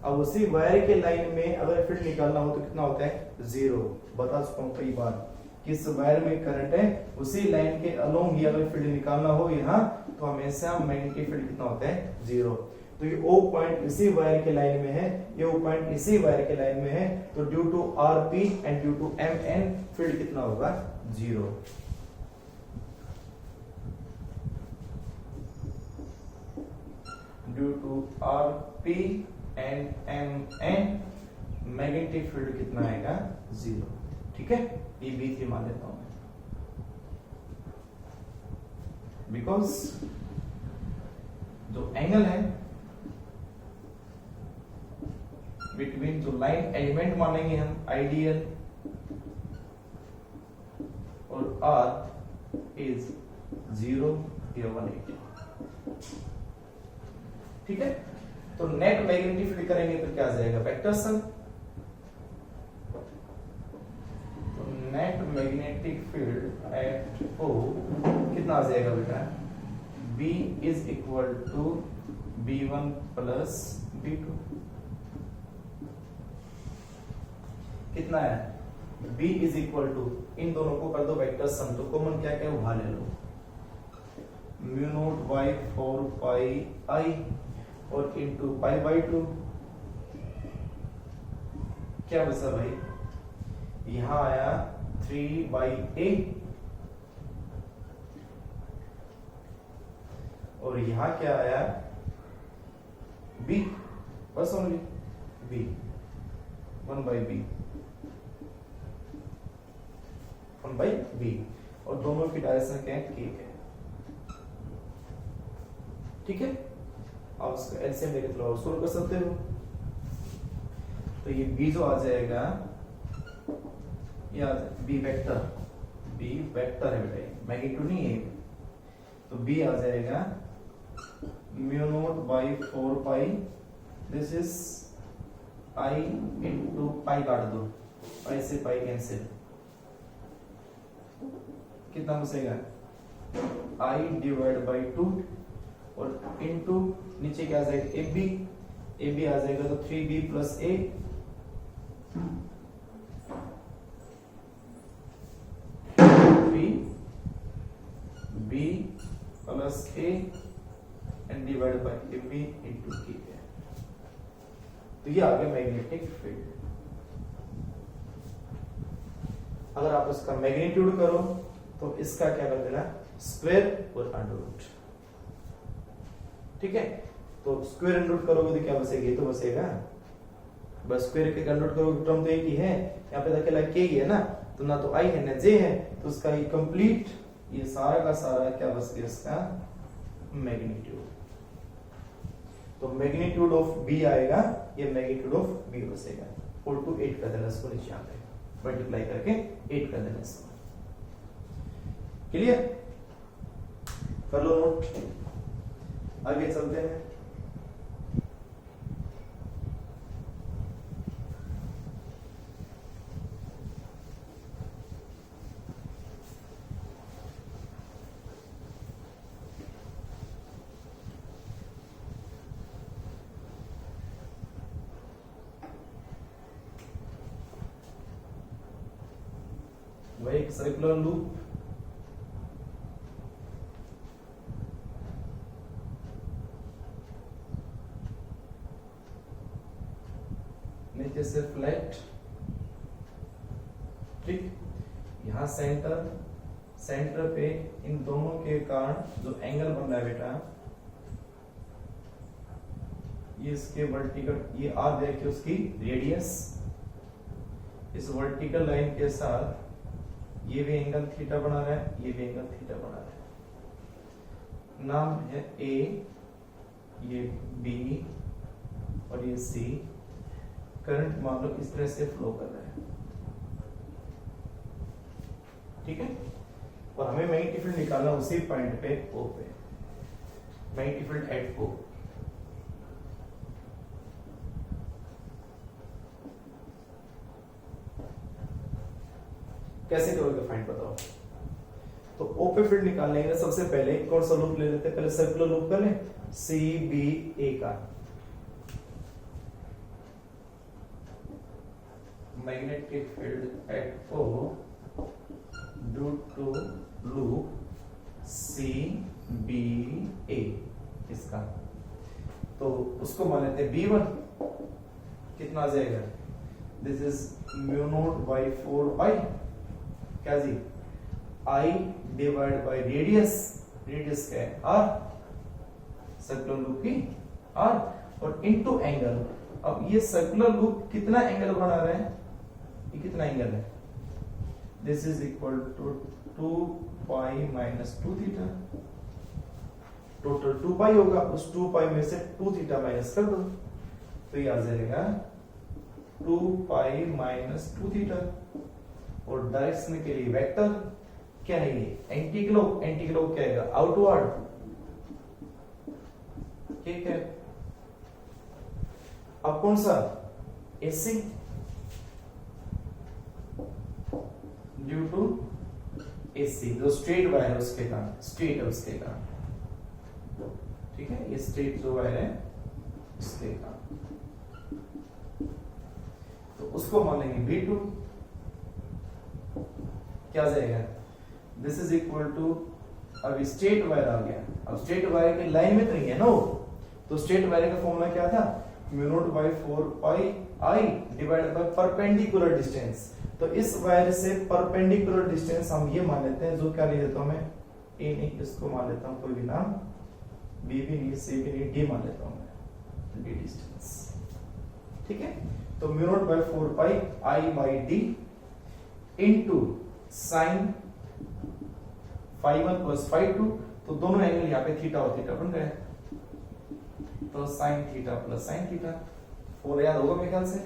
अब उसी वायर के लाइन में अगर फील्ड निकालना हो तो कितना होता है 0। बता चुका हूं कई बार, किस वायर में करंट है उसी लाइन के अलोंग ही अगर फील्ड निकालना हो यहाँ तो हमेशा मैग्नेटिक फील्ड कितना होता है 0। तो ये O पॉइंट इसी वायर के लाइन में है, ये O पॉइंट इसी वायर के लाइन में है, तो due to RP and due to MN field कितना होगा 0। Due to RP and MN magnetic field कितना आएगा 0। ठीक है, ये B3 मान लेता हूं मैं, बिकॉज जो एंगल है बिटवीन जो लाइन एलिमेंट मानेंगे हम आइडियल और R इज 0 या 180। ठीक है, तो नेट मैग्नेटिक फील्ड करेंगे तो क्या आ जाएगा वेक्टर सम। तो net magnetic field at O कितना आ जाएगा बेटा B is equal to B1 plus B2। कितना है B इज इक्वल टू, इन दोनों को कर दो वेक्टर सम, तो कॉमन क्या क्या उठा ले लो, mu naught by 4 pi I और इंटू पाई बाई 2। क्या बचा भाई, यहां आया 3 बाई A और यहां क्या आया B, बस only B 1 by B 1 by B और दोनों की डायरेक्शन क्या है ठीक है। ठीक है, आप उसका एलसीएम लेके थोड़ा सोल्व कर सकते हो। तो ये B जो आ जाएगा याद B वेक्टर, B वेक्टर है बेटा, मैग्नीट्यूड नहीं है, तो B आ जाएगा mu naught by 4 pi, this is I into pi काट दो, पाई से पाई कैंसिल, कितना बचेगा I डिवाइड बाई 2 और इनटू नीचे क्या आ जाएगा AB आ जाएगा तो 3B plus A 3B plus A and divide by AB into K। तो ये आ गया मैग्नेटिक फील्ड। अगर आप इसका मैग्नीट्यूड करो तो इसका क्या कर देना स्क्वायर और अंडर रूट। ठीक है, तो स्क्वायर अंडर रूट करोगे तो क्या बचेगा, ये तो बचेगा, बस स्क्वायर के अंडर रूट करोगे टर्म तो एक ही है, यहाँ पे अकेला के ही है ना, तो ना तो I है ना J है, तो उसका ये कंप्लीट ये सारा का सारा क्या बच गया इसका मैग्नीट्यूड। तो मैग्नीट्यूड ऑफ B आएगा, ये मैग्नीट्यूड ऑफ B बचेगा, 4 to 8 कर देना इसको, नीचे यहाँ पे मल्टीप्लाई करके 8 कर देना इसको। क्लियर, कर लो नोट, आगे चलते हैं। वह एक सर्कुलर लूप, नीचे से फ्लैट, ठीक। यहां सेंटर पे इन दोनों के कारण जो एंगल बन रहा है बेटा, ये इसके वर्टिकल, ये आर देखिए उसकी रेडियस, इस वर्टिकल लाइन के साथ ये भी एंगल थीटा बना रहा है, ये भी एंगल थीटा बना रहा है। नाम है ए, ये बी और ये सी। करंट मान लो इस तरह से फ्लो कर रहा है, ठीक है। और हमें मैग्नेटिक फील्ड निकालना उसी पॉइंट पे ओ पे, मैग्नेटिक फील्ड एट ओ। कैसे करोगे फाइंड बताओ। तो ओ पे फील्ड निकालने के लिए सबसे पहले कौन सा लूप ले लेते हैं, पहले सर्कुलर लूप कर लें, सी बी ए का। Magnetic field at O due to loop C B A इसका, तो उसको मान लेते हैं B1। कितना आ जाएगा, this is mu naught by 4 पाई क्या जी, I divide by radius, radius क्या है R, सर्कुलर लूप की R, और इनटू एंगल। अब ये सर्कुलर लूप कितना एंगल बना रहा है, ये कितना एंगल है, this is equal to 2 pi minus 2 theta. Total 2 pi होगा, उस 2 पाई में से 2 थीटा माइनस कर दो, तो ये आ जाएगा 2 पाई माइनस 2 थीटा। और डायरेक्शन के लिए वेक्टर क्या है, ये एंटी क्लॉक, एंटी क्लॉक क्या है, आउटवर्ड, ठीक है। अब कौन सा, एसी, ड्यू टू एसी, जो स्ट्रेट वायर है उसके कारण, स्ट्रेट है उसके कारण, ठीक है। ये स्ट्रेट जो वायर है उसके कारण, तो उसको मान लेंगे B2। क्या जाएगा, दिस इज इक्वल टू, अब स्ट्रेट वायर आ गया। अब स्ट्रेट वायर की लाइन में तो नहीं है नो, तो स्ट्रेट वायर का फॉर्मूला क्या था, mu naught by 4 pi I divided by perpendicular distance. तो इस वायर से परपेंडिकुलर डिस्टेंस हम ये मान लेते हैं, जो क्या ले लेता हूं मैं, ए नहीं, इसको मान लेता हूं कोई भी नाम, बी भी नहीं, सी भी नहीं, डी मान लेता हूं मैं, डी डिस्टेंस, ठीक है। तो mu naught by 4 pi I by D into sine φ1 plus φ2, तो दोनों एंगल यहाँ पे थीटा और थीटा बन गए, तो sine theta plus sine theta. 4 याद होगा मेरे ख्याल से,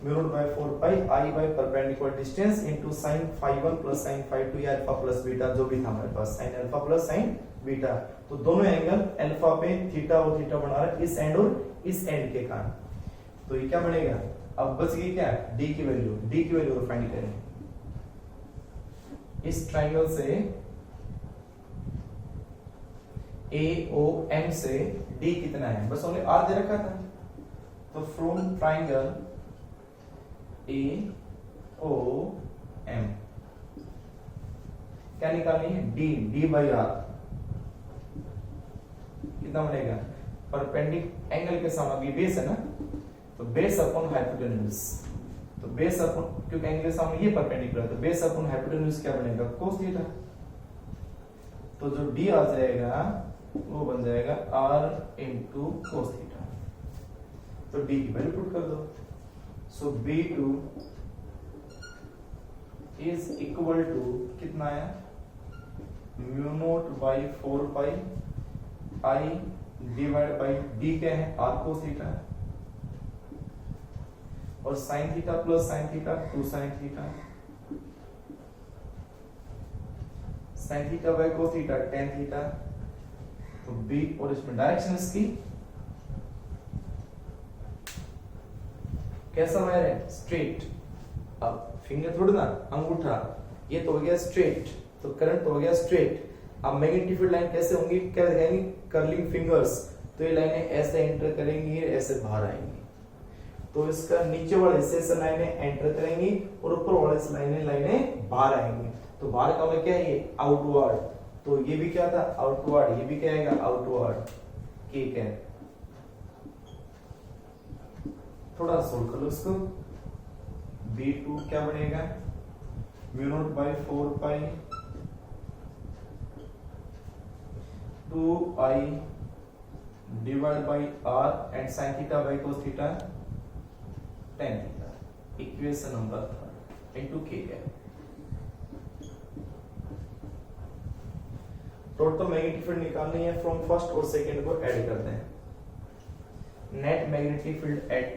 mu naught by 4 pi I by perpendicular distance into sine φ1 plus sine φ2 या अल्फा प्लस बीटा जो भी था हमारे पास, sine alpha plus sine beta. तो दोनों एंगल अल्फा पे थीटा और थीटा बना रहा है, इस एंड और इस एंड के कारण। तो ये क्या बनेगा, अब बच गई क्या, डी की वैल्यू, डी की वैल्यू फाइंड करें। इस ट्राइंगल से AOM से D कितना है, बस ओनली R दे रखा था, तो फ्रॉम ट्राइंगल AOM क्या निकालनी है, D बाई R कितना बनेगा, परपेंडिकुलर एंगल के सामने बेस है ना, तो बेस अपॉन हाइपोटेन्यूज, तो बेस अपॉन, क्योंकि एंगल के सामने ये परपेंडिकुलर, तो बेस अपॉन हाइपोटेन्यूज क्या बनेगा, cos थीटा। तो जो D आ जाएगा वो बन जाएगा R इंटू cos थीटा। तो D की वैल्यू पुट कर दो, सो B2 इज इक्वल टू कितना आया, mu naught by 4 pi I divide by D क्या है, R cos थीटा, और sign theta plus sine theta 2 sine theta, sine theta by cos theta tan theta. तो B, और इसमें डायरेक्शन इसकी कैसा वायर है, स्ट्रेट। अब फिंगर थोड़ा ना, अंगूठा, ये तो हो गया स्ट्रेट, तो करंट तो हो गया स्ट्रेट। अब मैग्नेटिक फील्ड लाइन कैसे होंगी, क्या दिखाएंगी, कर्लिंग फिंगर्स, तो ये लाइनें ऐसे एंटर करेंगी, ऐसे बाहर आएंगी। तो इसका नीचे वाले हिस्से से लाइनें एंटर करेंगी और ऊपर वाले से लाइनें बाहर आएंगी। तो बाहर का मतलब क्या है, ये आउटवर्ड, तो ये भी क्या था आउटवर्ड, ये भी क्या आएगा आउटवर्ड, ठीक है। थोड़ा सोल्व कर लो इसको। B2 क्या बनेगा, μ0/4π 2i divided by r and sin theta by cos theta tan theta, equation number 3 into k है। टोटल मैग्नेटिक फील्ड निकालनी है, फ्रॉम फर्स्ट और सेकंड को ऐड कर दें। Net magnetic field at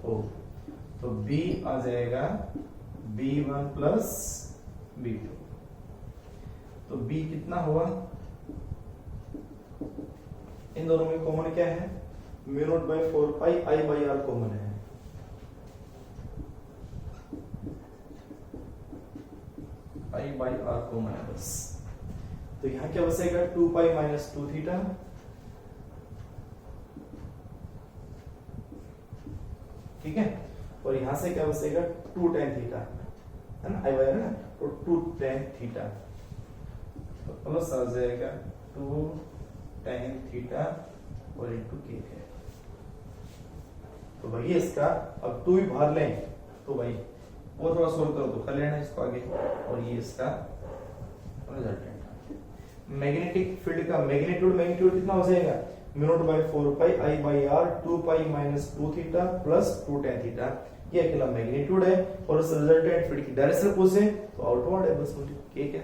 O, तो B आ जाएगा B1 प्लस B2, तो B कितना हुआ, इन दोनों में कॉमन क्या है, μ0/4π I/r कॉमन है, I/r कॉमन है बस। तो यहां क्या बचेगा 2π - 2 थीटा, ठीक है। और यहां से क्या बचेगा 2 tan थीटा, है ना, I/r है ना, तो 2 tan थीटा, तो प्लस आ जाएगा 2 tan थीटा और इनटू k है। तो भाई इसका अब 2 ही बाहर लें तो भाई वो थोड़ा सोल्व करो तो कर लेना इसको आगे, और ये इसका रिजल्टेंट। मैग्नेटिक फील्ड का मैग्नीट्यूड कितना हो जाएगा, μ0/4π I/r 2π - 2 theta plus 2 tan theta, ये अकेला मैग्नीट्यूड है। और उस रिजल्टेंट फील्ड की डायरेक्शन पूछे तो आउटवर्ड है, बस ठीक है,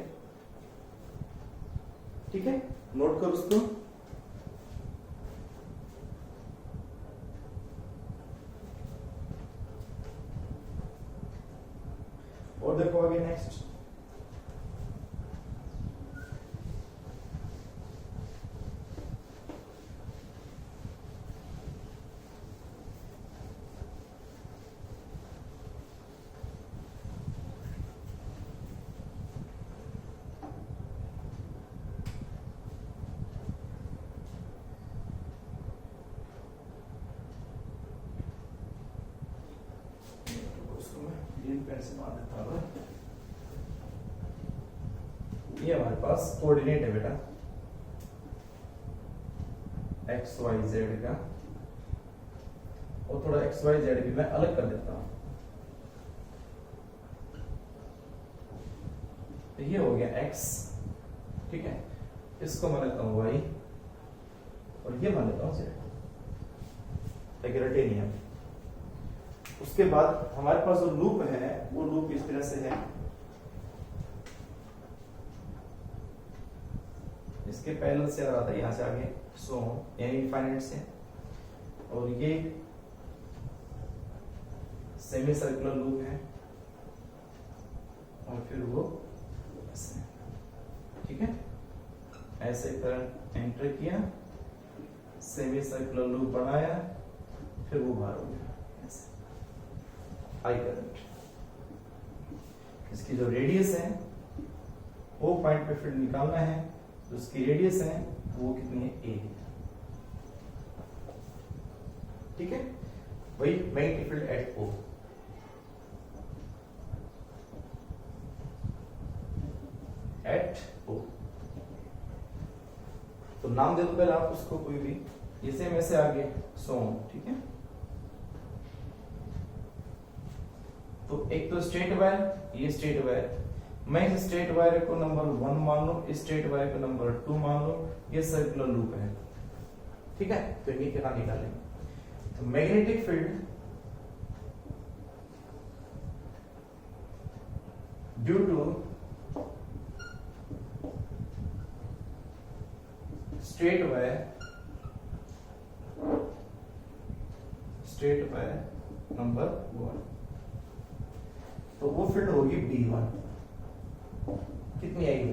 ठीक है, नोट करो उसको। और देखो आगे नेक्स्ट, से बात देता हूं। ये हमारे पास कोऑर्डिनेट है बेटा एक्स वाई जेड का, और थोड़ा एक्स वाई जेड भी मैं अलग कर देता हूं। तो ये हो गया एक्स, ठीक है, इसको मैं लेता हूं वाई और ये मैं लेता हूं जेड, रटे नहीं है। उसके बाद हमारे पास जो लूप है वो लूप इस तरह से है, इसके पैरेलल से आ रहा था यहां से आगे, सो यानी इनफाइनाइट से, और ये सेमी सर्कुलर लूप है, और फिर वो ऐसे, ठीक है, ऐसे करंट एंटर किया, सेमी सर्कुलर लूप बनाया, फिर वो बाहर हो गया आई करंट। इसकी जो रेडियस है वो पॉइंट पे फील्ड निकालना है, तो उसकी रेडियस है वो कितनी है, a, ठीक है। वही magnetic field at O, at O, तो नाम दे दो पहले आप उसको कोई भी, जैसे में से आगे सोम, ठीक है। तो एक तो स्ट्रेट वायर, ये स्ट्रेट वायर, मैं इस स्ट्रेट वायर को नंबर 1 मान लूं, इस स्ट्रेट वायर को नंबर 2 मान लूं, ये सर्कुलर लूप है, ठीक है। तो ये क्या निकालेंगे, तो magnetic field due to straight wire number 1, तो वो फील्ड होगी B1, कितनी आएगी,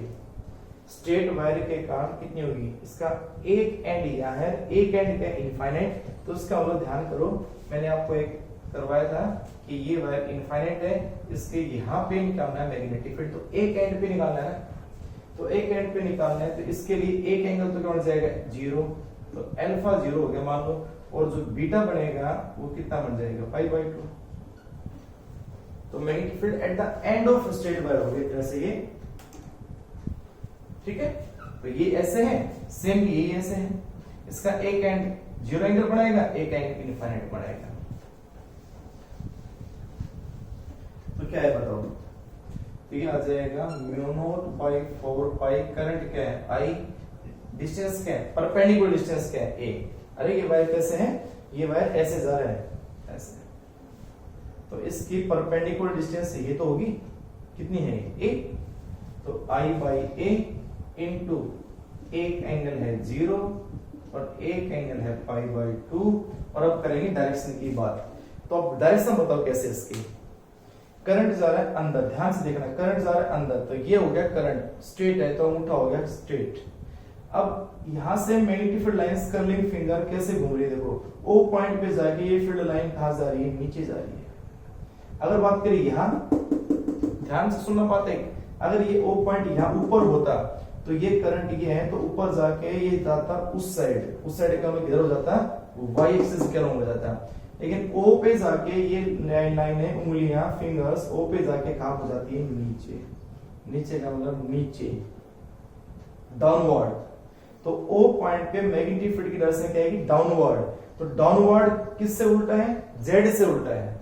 स्ट्रेट वायर के कारण कितनी होगी, इसका एक एंड यहाँ है, एक एंड का इनफाइनाइट, तो उसका मतलब ध्यान करो, मैंने आपको एक करवाया था कि ये वायर इनफाइनाइट है, इसके यहाँ पे निकालना है मैग्नेटिक फील्ड, तो एक एंड पे निकालना है ना, तो एक एंड पे निकालना है, तो इसके लिए एक एंगल तो क्या बन जाएगा 0, तो अल्फा 0 हो गया मान लो, और जो बीटा बनेगा वो कितना बन जाएगा π/2। तो magnetic field at the end of straight wire हो गया जैसे ये, ठीक है। तो ये ऐसे है, सेम ये ऐसे है, इसका एक एंड 0 एंगल बनाएगा, एक एंड इनफाइनाइट बनाएगा। तो क्या है बताओ, तो ये आ जाएगा μ0/4 करंट क्या है I, डिस्टेंस क्या है परपेंडिकुलर डिस्टेंस क्या है a। अरे ये वायर कैसे है, ये वायर ऐसे जा रहा है ऐसे, तो इसकी परपेंडिकुलर डिस्टेंस ये तो होगी कितनी है a, तो I/a इंटू एक एंगल है 0 और एक एंगल है π/2। और अब करेंगे डायरेक्शन की बात। तो अब डायरेक्शन बताओ कैसे इसकी। करंट जा रहा है अंदर, ध्यान से देखना, करंट जा रहा है अंदर, तो ये हो गया करंट, स्ट्रेट है तो अंगूठा हो गया स्ट्रेट। अब यहां से magnetic field lines curling finger कैसे घूम रही है, देखो ओ पॉइंट पे जाके ये फील्ड लाइन कहां जा रही है, नीचे जा रही है। अगर बात करें यहां, ध्यान से सुनना बात है, अगर ये ओ पॉइंट यहां ऊपर होता तो ये करंट ये है तो ऊपर जाके ये जाता उस साइड का किधर हो जाता, वाई एक्सिस के अलॉन्ग हो जाता। लेकिन ओ पे जाके ये लाइनें, उंगलियां, फिंगर्स ओ पे जाके कहां हो जाती है, नीचे। नीचे का मतलब नीचे, डाउनवर्ड। तो ओ पॉइंट पे मैग्नेटिक फील्ड की डायरेक्शन क्या है, डाउनवर्ड। तो डाउनवर्ड किससे उल्टा है, जेड से उल्टा है,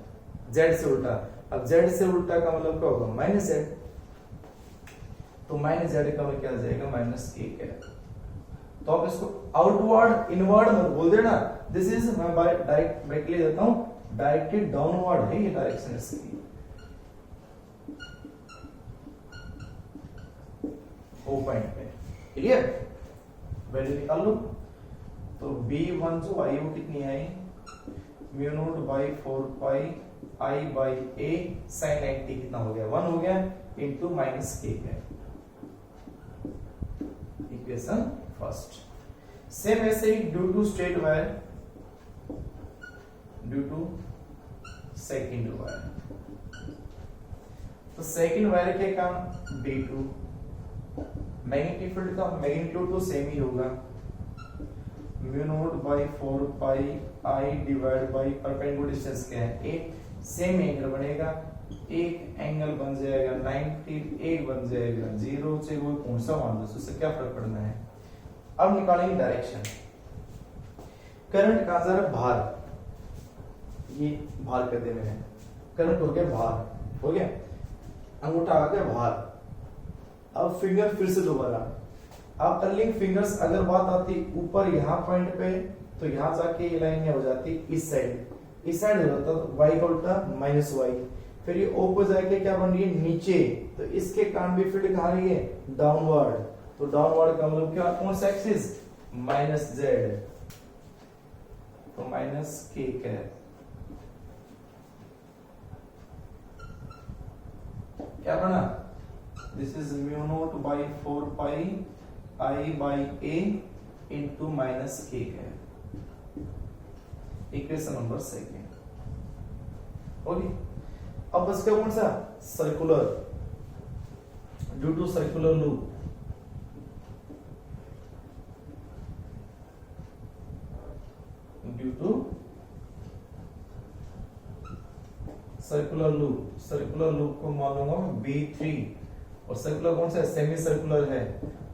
जेड से उल्टा। अब जेड से उल्टा का मतलब क्या होगा, माइनस जेड। तो माइनस जेड का मतलब क्या आ जाएगा, माइनस के है। तो आप इसको आउटवर्ड इनवर्ड मत बोल देना, दिस इज मैं डायरेक्ट ले देता हूं, डायरेक्टेड डाउनवर्ड है ये डायरेक्शन इसकी। ओ पॉइंट पे क्लियर, वैल्यू निकाल लो। तो b1 जो आई वो कितनी आई, μ0/4 I/a sin 90 कितना हो गया, 1 हो गया, इंटू माइनस के है। Equation first. सेम ऐसे ही due to straight wire, due to second wire. तो सेकंड वायर के काम d2, मैग्नेटिक फील्ड का मैग्नीट्यूड तो सेम ही होगा, μ0/4 I divide by perpendicular distance क्या है a, सेम एंगल बनेगा, एक एंगल बन जाएगा 90, एक बन जाएगा 0 से वो कौन सा मान लो, उससे क्या फर्क पड़ना है। अब निकालेंगे डायरेक्शन। करंट कहां जा रहा है, बाहर, ये बाहर कर दे मैंने, करंट हो गया बाहर, हो गया, अंगूठा आ गया बाहर। अब फिंगर फिर से दोबारा, अब कर्लिंग फिंगर्स अगर बात आती ऊपर यहां पॉइंट पे, तो यहां जाके ये लाइन हो जाती इस साइड, इस साइड हो जाता तो y का उल्टा माइनस y। फिर ये ओ पे जाके क्या बन रही है, नीचे, तो इसके कारण भी फील्ड कहां रही है, डाउनवर्ड। तो डाउनवर्ड का मतलब क्या, कौन सा एक्सिस, माइनस जेड, तो माइनस के है। क्या बना, this is μ0/4 I/a into minus के है। इक्वेशन नंबर सेकेंड होगी। अब बस क्या, कौन सा, circular, due to circular loop, due to circular loop, circular loop को मान लूंगा B3, और सर्कुलर कौन सा है, सेमी सर्कुलर है,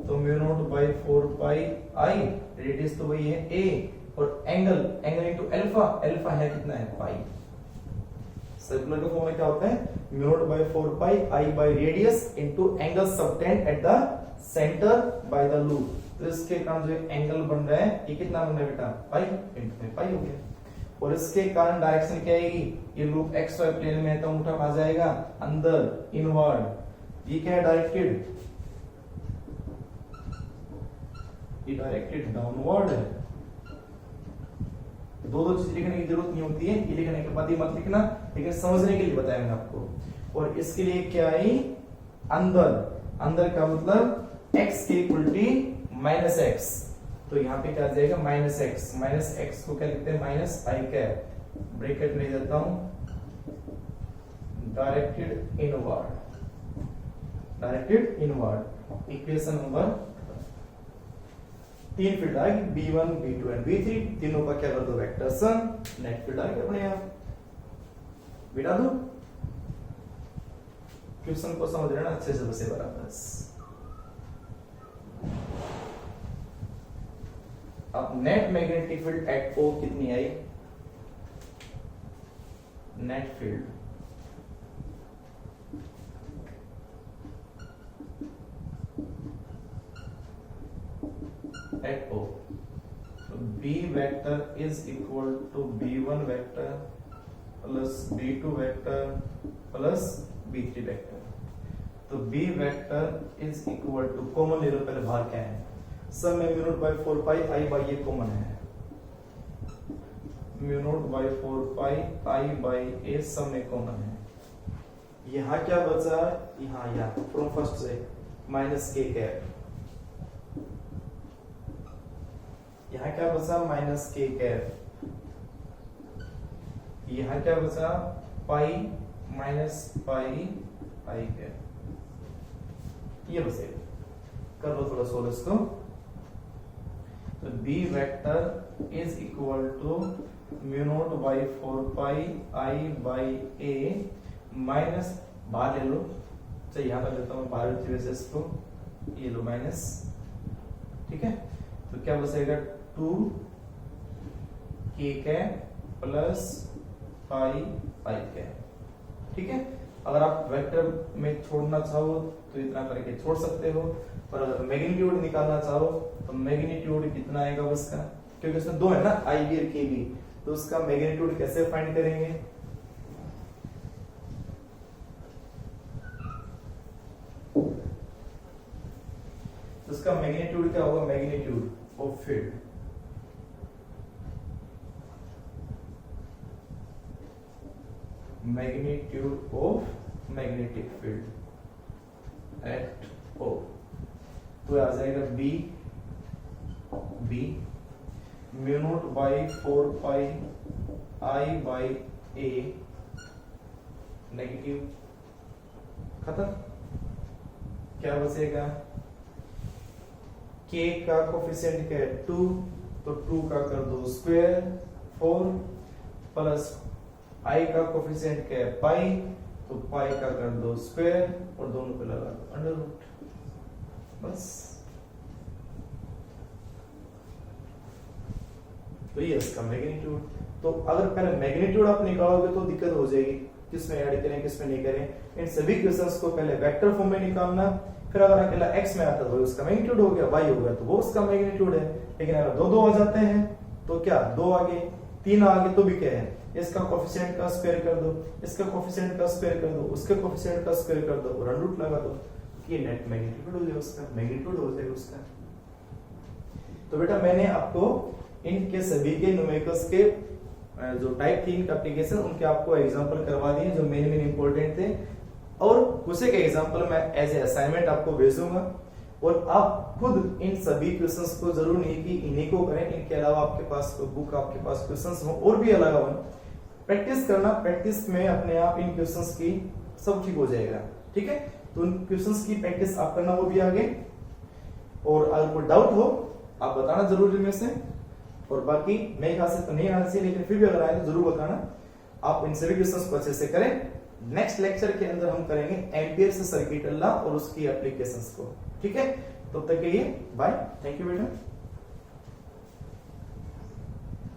तो μ0/4 I, रेडियस तो वही है a, और angle, angle into alpha, alpha है कितना है, पाई। सर्कुलर का फॉर्मूला क्या होता है, μ0/4 I by radius into angle subtended at the centre by the loop. तो इसके कारण जो एंगल बन रहा है ये कितना बन रहा है बेटा, पाई, इंटू पाई हो गया। और इसके कारण डायरेक्शन क्या आएगी, ये लूप एक्स वाई प्लेन में है तो अंगूठा कहां जाएगा, अंदर, इनवर्ड। ये क्या है, डायरेक्टेड, ये डायरेक्टेड डाउनवर्ड है। दो चीज लिखने की जरूरत नहीं होती है, ये लिखने के बाद ही मत लिखना, लेकिन समझने के लिए बताया मैंने आपको। और इसके लिए क्या है, अंदर, अंदर का मतलब x की इक्वलिटी माइनस एक्स, तो यहाँ पे क्या आ जाएगा, माइनस एक्स। माइनस एक्स को क्या लिखते हैं, माइनस आई कैप, ब्रैकेट में देता हूं, directed inward, directed inward. Equation number 3 field आ गई B1 B2 एंड B3, तीनों का क्या कर दो वेक्टर सम, नेट फील्ड आ गया अपने आप। बिठा दो, क्वेश्चन को समझ लेना अच्छे से बसे बराबर। अब net magnetic field at O कितनी आई, नेट फील्ड एट O, तो B vector is equal to B1 vector plus B2 vector plus B3 vector. तो B vector is equal to, common ले लो पहले, बाहर क्या है, सब में mu naught by 4 pi I by ये कॉमन है, mu naught by 4 pi I by A सब में कॉमन है। यहाँ क्या बचा, यहाँ फ्रॉम फर्स्ट से माइनस के कैप, यहाँ क्या बचा माइनस के कैप, यहाँ क्या बचा पाई माइनस पाई आई कैप, ये बचेगा। कर लो थोड़ा सोल्व इसको। तो B vector is equal to mu naught by 4 pi I by a minus, बाहर ले लो, चलिए यहाँ पर लेता हूँ बाहर वजह से इसको, ये लो माइनस, ठीक है। तो क्या बचेगा 2 के कैप प्लस पाई आई कैप, ठीक है। अगर आप वेक्टर में छोड़ना चाहो तो इतना करके छोड़ सकते हो, पर अगर मैग्नीट्यूड निकालना चाहो तो मैग्नीट्यूड कितना आएगा उसका, क्योंकि उसमें दो है ना आई बी और के बी, तो उसका मैग्नीट्यूड कैसे फाइंड करेंगे, तो उसका मैग्नीट्यूड क्या होगा, magnitude of field, magnitude of magnetic field at O, तो आ जाएगा B mu naught by 4 pi I by A, negative, खत्म। क्या बचेगा, K का कोफिशिएंट क्या है 2, तो 2 का कर दो स्क्वायर 4, प्लस I का कोफिशिएंट क्या है पाई, तो पाई का कर दो स्क्वायर और दोनों पे लगा दो अंडर रूट, बस। तो ये इसका मैग्नीट्यूड। तो अगर पहले मैग्नीट्यूड आप निकालोगे तो दिक्कत हो जाएगी, किसमें ऐड करें किसमें नहीं करें। इन सभी क्वेश्चंस को पहले वेक्टर फॉर्म में निकालना, फिर अगर अकेला x में आता है तो उसका मैग्नीट्यूड हो गया, y हो गया तो वो उसका मैग्नीट्यूड है। लेकिन अगर दो दो आ जाते हैं तो क्या, 2 आगे 3 आगे तो भी क्या है, इसका कोफिशिएंट का स्क्वायर कर दो, इसका कोफिशिएंट का स्क्वायर कर दो, उसके कोफिशिएंट का स्क्वायर कर दो और अंडर रूट लगा दो, ये नेट मैग्नीट्यूड हो जाएगा उसका, मैग्नीट्यूड हो जाएगा उसका। तो बेटा मैंने आपको इनके सभी के न्यूमेरिकल्स के जो टाइप थी इनका एप्लीकेशन, उनके आपको एग्जांपल करवा दिए जो मेन इंपॉर्टेंट थे, और कुछ एक एग्जांपल मैं एज ए असाइनमेंट आपको भेजूंगा, और आप खुद इन सभी क्वेश्चंस को जरूर नहीं कि इन्हीं को करें, इनके अलावा आपके पास बुक, आपके पास क्वेश्चंस हो और भी अलग हो, प्रैक्टिस करना, प्रैक्टिस में अपने आप इन क्वेश्चंस की सब ठीक हो जाएगा, ठीक है। तो उन क्वेश्चंस की प्रैक्टिस आप करना, वो भी आगे, और अगर कोई डाउट हो आप बताना जरूर इनमें से, और बाकी मेरे ख्याल से तो नहीं आना चाहिए, लेकिन फिर भी अगर आए तो जरूर बताना। आप इन सभी क्वेश्चंस को अच्छे से करें। नेक्स्ट लेक्चर के अंदर हम करेंगे एम्पियर से सर्किट लॉ और उसकी एप्लीकेशंस को, ठीक है। तब तक के लिए बाय, थैंक यू बेटा।